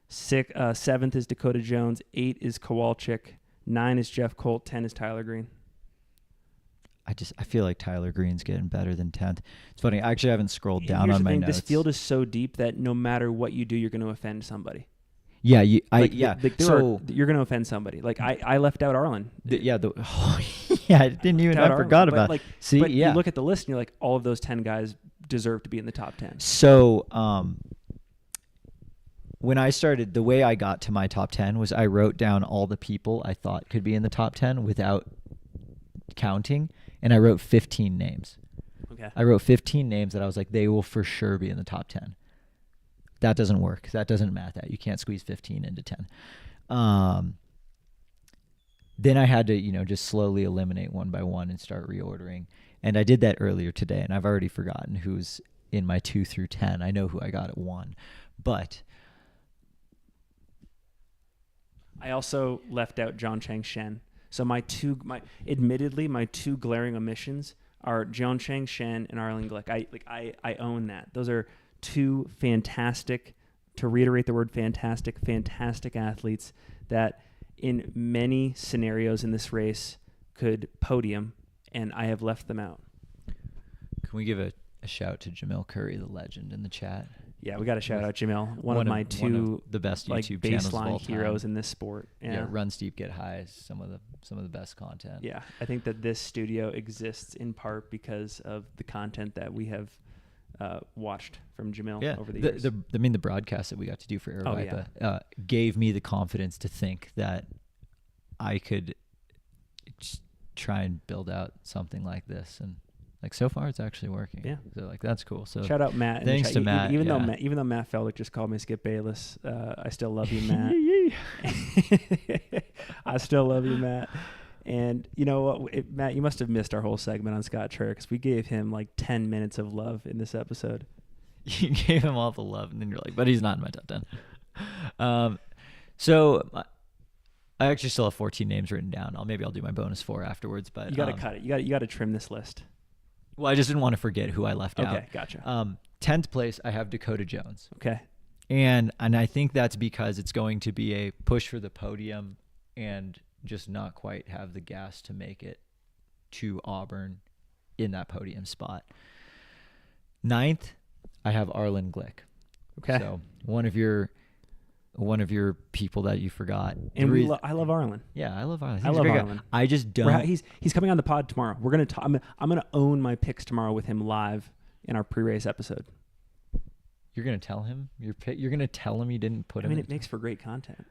7th is Dakota Jones. 8 is Kowalczyk. 9 is Jeff Colt. 10 is Tyler Green. I feel like Tyler Green's getting better than 10th. It's funny. I actually haven't scrolled down on my notes. This field is so deep that no matter what you do, you're going to offend somebody. Yeah, you're going to offend somebody. Like I left out Arlen. I didn't even. I forgot about. You look at the list and you're like, all of those 10 guys deserve to be in the top 10. So, when I started, the way I got to my top 10 was I wrote down all the people I thought could be in the top 10 without counting, and I wrote 15 names. Okay. I wrote 15 names that I was like, they will for sure be in the top 10. That doesn't work. That doesn't math out. You can't squeeze 15 into 10. Then I had to, just slowly eliminate one by one and start reordering. And I did that earlier today, and I've already forgotten who's in my 2 through 10. I know who I got at 1. But I also left out John Chang Shen. So admittedly, my two glaring omissions are John Chang Shen and Arlen Glick. I own that. Those are two fantastic, to reiterate the word fantastic athletes that in many scenarios in this race could podium, and I have left them out. Can we give a shout to Jamil Curry, the legend, in the chat? Yeah, we got to shout out Jamil, one of the best YouTube channels of all baseline time. heroes in this sport. Yeah, Run Steep, Get High is some of the best content. Yeah, I think that this studio exists in part because of the content that we have watched from Jamil over the years. The broadcast that we got to do for Aravaipa gave me the confidence to think that I could just try and build out something like this, and so far it's actually working. Yeah, so that's cool. So shout out Matt. Thanks to Matt. Even though Matt Feldick just called me Skip Bayless, I still love you, Matt. me. I still love you, Matt. And you know what, Matt, you must have missed our whole segment on Scott Trigger because we gave him like 10 minutes of love in this episode. You gave him all the love, and then you're like, but he's not in my top 10. So I actually still have 14 names written down. Maybe I'll do my bonus 4 afterwards. But you got to cut it. You got to trim this list. Well, I just didn't want to forget who I left out. Okay, gotcha. 10th place, I have Dakota Jones. Okay. And I think that's because it's going to be a push for the podium and just not quite have the gas to make it to Auburn in that podium spot. 9th, I have Arlen Glick. Okay. So one of your people that you forgot. And I love Arlen. Yeah, I love Arlen. I love Arlen. I just don't. He's coming on the pod tomorrow. We're gonna talk. I'm gonna own my picks tomorrow with him live in our pre-race episode. You're gonna tell him your pick. You're gonna tell him you didn't put him. I mean, it makes for great content.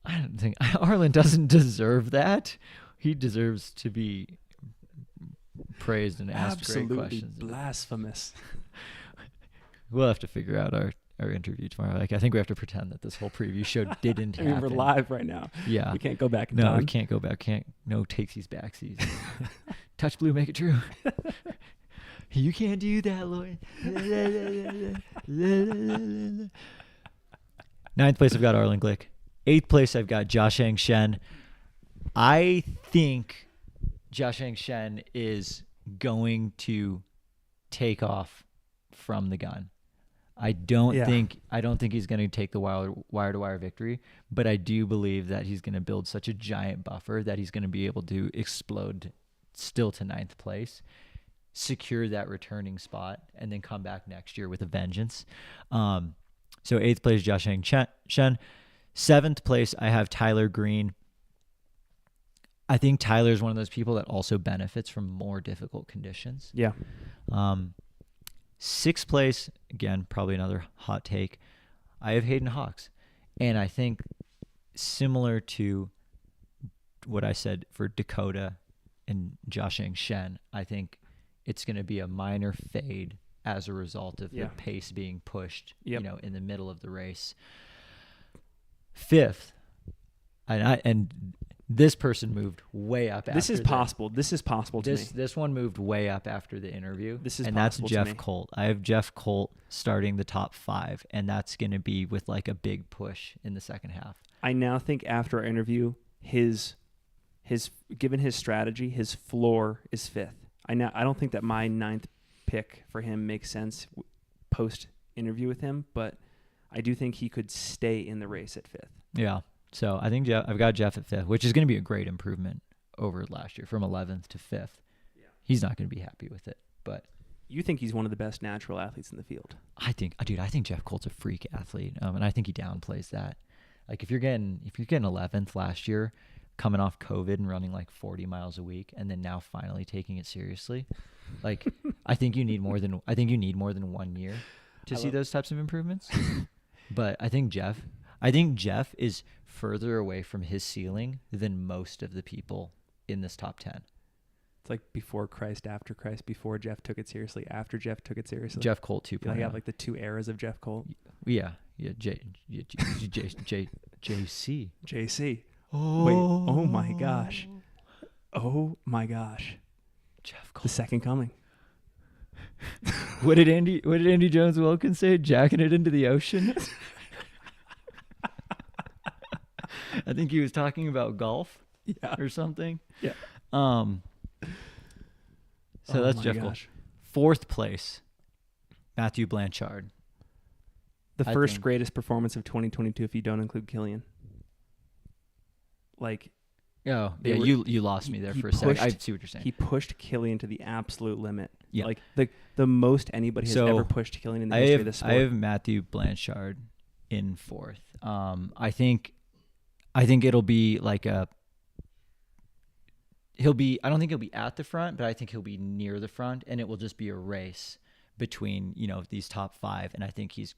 I don't think Arlen doesn't deserve that. He deserves to be praised and asked great questions. Absolutely blasphemous. We'll have to figure out our interview tomorrow. Like, I think we have to pretend that this whole preview show didn't happen. We're live right now. Yeah. We can't go back in no, time. we can't go back. No takesies, backsies. Touch blue, make it true. You can't do that, Lloyd. 9th place, I've got Arlen Glick. 8th place, I've got Jiasheng Shen. I think Jiasheng Shen is going to take off from the gun. I don't think he's going to take the wire-to-wire victory, but I do believe that he's going to build such a giant buffer that he's going to be able to explode still to 9th place, secure that returning spot, and then come back next year with a vengeance. So 8th place, Jiasheng Shen. 7th place, I have Tyler Green. I think Tyler is one of those people that also benefits from more difficult conditions. Yeah. 6th place, again, probably another hot take, I have Hayden Hawks. And I think similar to what I said for Dakota and Jiasheng Shen, I think it's going to be a minor fade as a result of the pace being pushed, in the middle of the race. 5th, and this person moved way up. This is possible. This is possible to me. This one moved way up after the interview. This is and possible that's Jeff to me. Colt. I have Jeff Colt starting the top 5, and that's going to be with like a big push in the second half. I now think after our interview, his given his strategy, his floor is 5th. I don't think that my 9th pick for him makes sense post interview with him, but I do think he could stay in the race at 5th. Yeah. So I think I've got Jeff at 5th, which is going to be a great improvement over last year from 11th to 5th. Yeah. He's not going to be happy with it, but you think he's one of the best natural athletes in the field. I think Jeff Colt's a freak athlete, and I think he downplays that. Like if you're getting 11th last year, coming off COVID and running like 40 miles a week, and then now finally taking it seriously, like I think you need more than 1 year to see those types of improvements. But I think Jeff is further away from his ceiling than most of the people in this top 10. It's like before Christ, after Christ, before Jeff took it seriously, after Jeff took it seriously. Jeff Colt 2.0. You have like the 2 eras of Jeff Colt. Yeah. JC. JC. Wait, oh my gosh. Oh my gosh. Jeff Colt. The second coming. What did Andy Jones Wilkins say? Jacking it into the ocean? I think he was talking about golf or something. Yeah. So that's Jeff Colt. 4th place, Matthew Blanchard. The first greatest performance of 2022 if you don't include Killian. Like, you lost me there for a second. I see what you're saying. He pushed Killian to the absolute limit. Yeah. Like the most anybody has ever pushed Killian in the history of the sport. I have Matthew Blanchard in 4th. I think it'll be like I don't think he'll be at the front, but I think he'll be near the front, and it will just be a race between, these top 5. And I think he's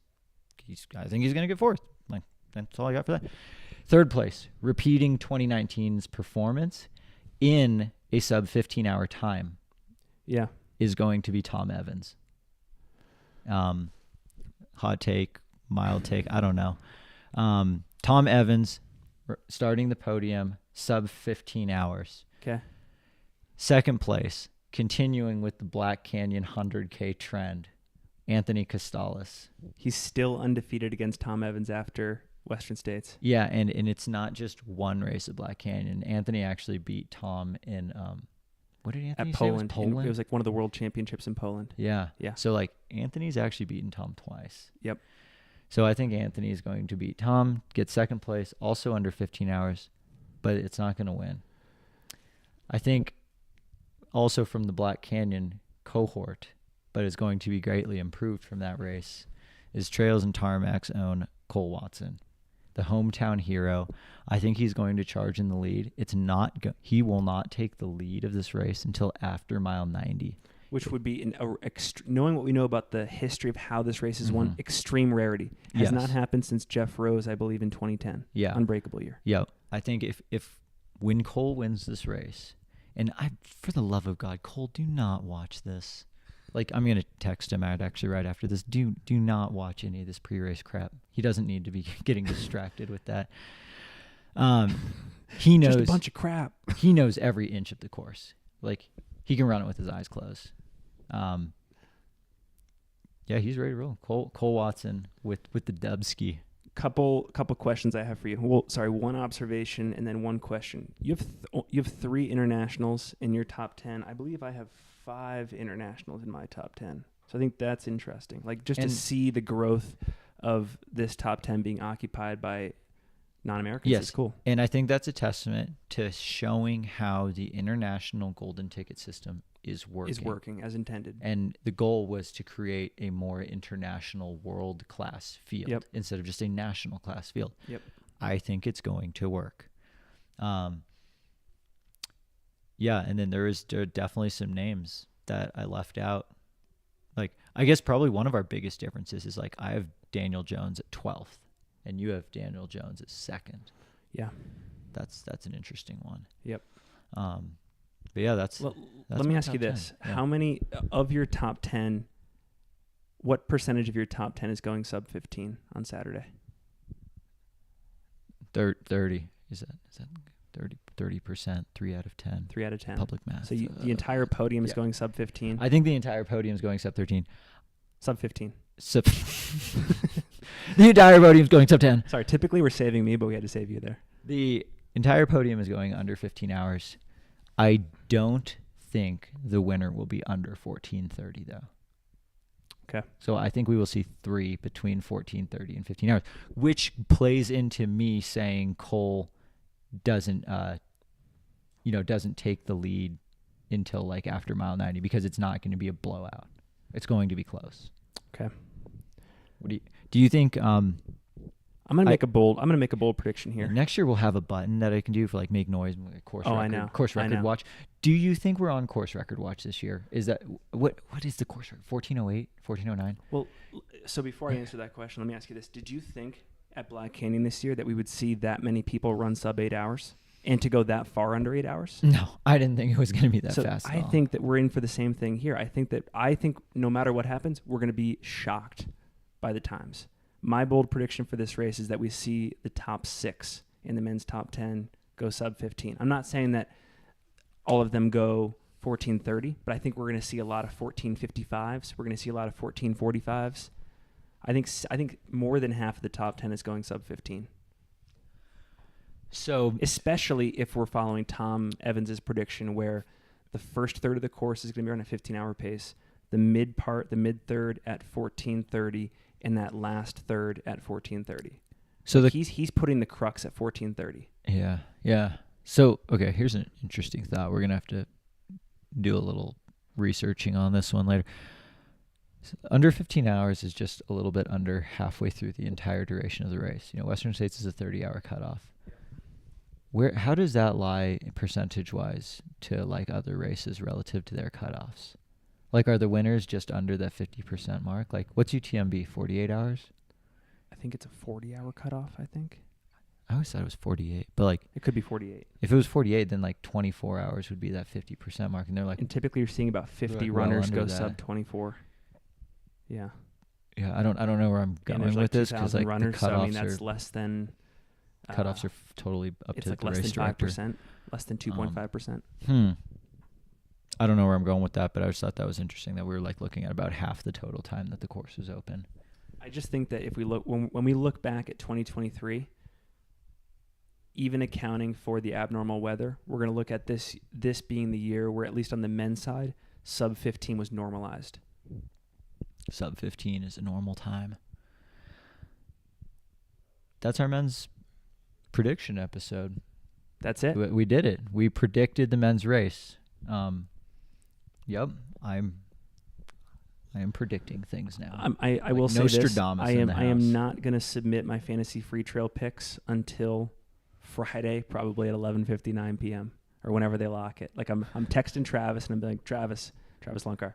going to get 4th. Like, that's all I got for that. 3rd place, repeating 2019's performance in a sub 15-hour time. Yeah. Is going to be Tom Evans. Hot take, mild take, I don't know. Tom Evans, starting the podium, sub 15 hours. Okay. Second place, continuing with the Black Canyon 100K trend, Anthony Costales. He's still undefeated against Tom Evans after Western States. Yeah, and it's not just one race at Black Canyon. Anthony actually beat Tom in what did Anthony At say? Poland. It was Poland? It was like one of the world championships in Poland. Yeah. Yeah. So like Anthony's actually beaten Tom twice. Yep. So I think Anthony is going to beat Tom, get second place, also under 15 hours, but it's not going to win. I think also from the Black Canyon cohort, but is going to be greatly improved from that race, is Trails and Tarmac's own Cole Watson, the hometown hero. I think he's going to charge in the lead. He will not take the lead of this race until after mile 90. Which would be, knowing what we know about the history of how this race is won, extreme rarity. Has not happened since Jeff Rose, I believe, in 2010. Yeah. Unbreakable year. Yeah. I think when Cole wins this race, and for the love of God, Cole, do not watch this. Like, I'm going to text him out actually right after this. Do not watch any of this pre-race crap. He doesn't need to be getting distracted with that. He knows just a bunch of crap. He knows every inch of the course. Like, he can run it with his eyes closed. Yeah, he's ready to roll. Cole Watson with the Dubski. Couple questions I have for you. Well, sorry, one observation and then one question. You have 3 internationals in your top 10. I believe I have 5 internationals in my top 10. So I think that's interesting. Like, just to see the growth of this top 10 being occupied by non-Americans. Yes, is cool. And I think that's a testament to showing how the international golden ticket system is working as intended. And the goal was to create a more international world-class field instead of just a national class field. Yep. I think it's going to work. Yeah, and then there are definitely some names that I left out. Like, I guess probably one of our biggest differences is, like, I have Daniel Jones at 12th, and you have Daniel Jones at 2nd. Yeah. That's an interesting one. Yep. But yeah, that's let me ask you this. Yeah. How many of your top 10, what percentage of your top 10 is going sub 15 on Saturday? 30. Is that 30%, 3 out of 10. 3 out of 10. Public math. So the entire podium is going sub 15? I think the entire podium is going sub 13. Sub 15. The entire podium is going sub 10. Sorry, typically we're saving me, but we had to save you there. The entire podium is going under 15 hours. I don't think the winner will be under 14:30 though. Okay. So I think we will see 3 between 14:30 and 15 hours, which plays into me saying Cole doesn't take the lead until like after mile 90 because it's not going to be a blowout. It's going to be close. Okay. What do you think? I'm gonna make a bold prediction here. Next year we'll have a button that I can do for like make noise, course record, I know. Course record watch. Do you think we're on course record watch this year? Is that what is the course record? 1408, 1409? Well, so before I answer that question, let me ask you this: did you think at Black Canyon this year that we would see that many people run sub 8 hours and to go that far under 8 hours? No, I didn't think it was going to be that fast. I think that we're in for the same thing here. I think no matter what happens, we're going to be shocked by the times. My bold prediction for this race is that we see the top 6 in the men's top 10 go sub 15. I'm not saying that all of them go 14:30, but I think we're going to see a lot of 14:55s. We're going to see a lot of 14:45s. I think more than half of the top 10 is going sub 15. So especially if we're following Tom Evans's prediction, where the first third of the course is going to be on a 15-hour pace, the mid third at 14:30. And that last third at 14:30. So he's putting the crux at 14:30. Yeah. So okay, here's an interesting thought. We're gonna have to do a little researching on this one later. So under 15 hours is just a little bit under halfway through the entire duration of the race. You know, Western States is a 30-hour cutoff. How does that lie percentage-wise to like other races relative to their cutoffs? Like, are the winners just under that 50% mark? Like, what's UTMB, 48 hours? I think it's a 40-hour cutoff, I think. I always thought it was 48. But, like... It could be 48. If it was 48, then, like, 24 hours would be that 50% mark. And they're like... And typically you're seeing about 50 runners go sub 24. Yeah. Yeah, I don't know where I'm going with this. Because, like, runners, the so, cutoffs I mean, that's less than Cutoffs are totally up It's to like the less race than director. 5%, less than 2.5%. I don't know where I'm going with that, but I just thought that was interesting that we were like looking at about half the total time that the course was open. I just think that if we look when we look back at 2023, even accounting for the abnormal weather, we're going to look at this being the year where, at least on the men's side, sub 15 was normalized. Sub 15 is a normal time. That's our men's prediction episode. That's it. We did it. We predicted the men's race. Yep, I am predicting things now. I will say this. Nostradamus I in am the I am house. not going to submit my fantasy free trail picks until Friday, probably at 11:59 p.m. or whenever they lock it. Like I'm texting Travis and I'm like, Travis Lunkar,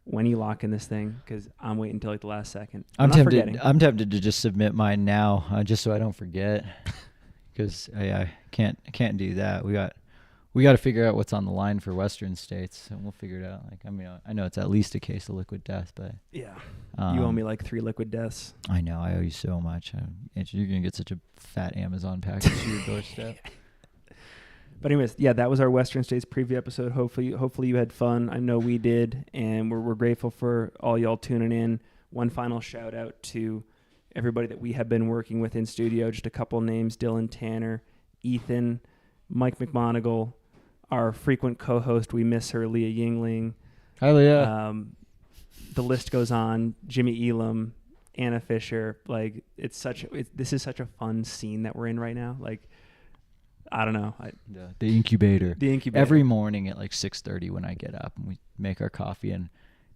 when are you locking this thing? Because I'm waiting until like the last second. I'm not tempted. forgetting. I'm tempted to just submit mine now, just so I don't forget. Because I can't do that. We got to figure out what's on the line for Western states, and we'll figure it out. Like, I mean, I know it's at least a case of liquid death, but Yeah. You owe me like 3 liquid deaths. I know I owe you so much. You're gonna get such a fat Amazon package to your doorstep. But anyways, yeah, that was our Western States preview episode. Hopefully you had fun. I know we did, and we're grateful for all y'all tuning in. One final shout out to everybody that we have been working with in studio. Just a couple names: Dylan Tanner, Ethan, Mike McMonigal, our frequent co-host. We miss her, Leah Yingling. Hi, Leah. The list goes on. Jimmy Elam, Anna Fisher. Like this is such a fun scene that we're in right now. Like, I don't know. The incubator. The incubator. Every morning at like 6:30 when I get up and we make our coffee, and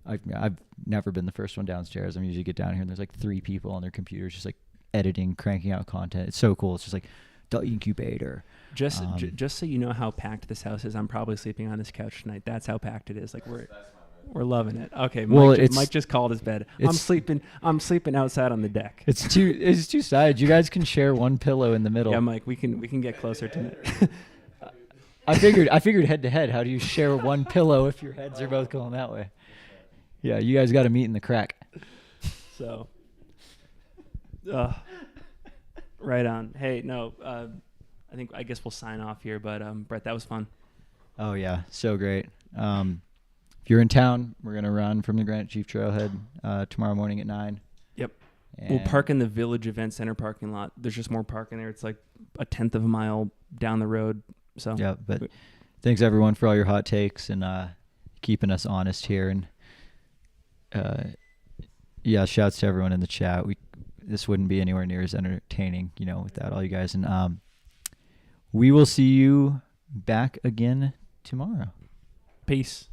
I've never been the first one downstairs. I usually get down here and there's like 3 people on their computers just like editing, cranking out content. It's so cool. It's just like the incubator. Just so you know how packed this house is, I'm probably sleeping on this couch tonight. That's how packed it is. Like we're loving it. Okay, Mike just called his bed. I'm sleeping outside on the deck. It's two sides. You guys can share one pillow in the middle. Yeah, Mike, we can get closer to it. I figured head to head. How do you share one pillow if your heads are both going that way? Yeah, you guys got to meet in the crack. So, right on. Hey, no, I guess we'll sign off here. But Brett, that was fun. Oh yeah, so great. If you're in town, we're gonna run from the Granite Chief Trailhead tomorrow morning at 9. Yep. We'll park in the Village Event Center parking lot. There's just more parking there. It's like a 1/10 of a mile down the road. So yeah, but thanks everyone for all your hot takes and keeping us honest here. And yeah, shouts to everyone in the chat. This wouldn't be anywhere near as entertaining, without all you guys. And we will see you back again tomorrow. Peace.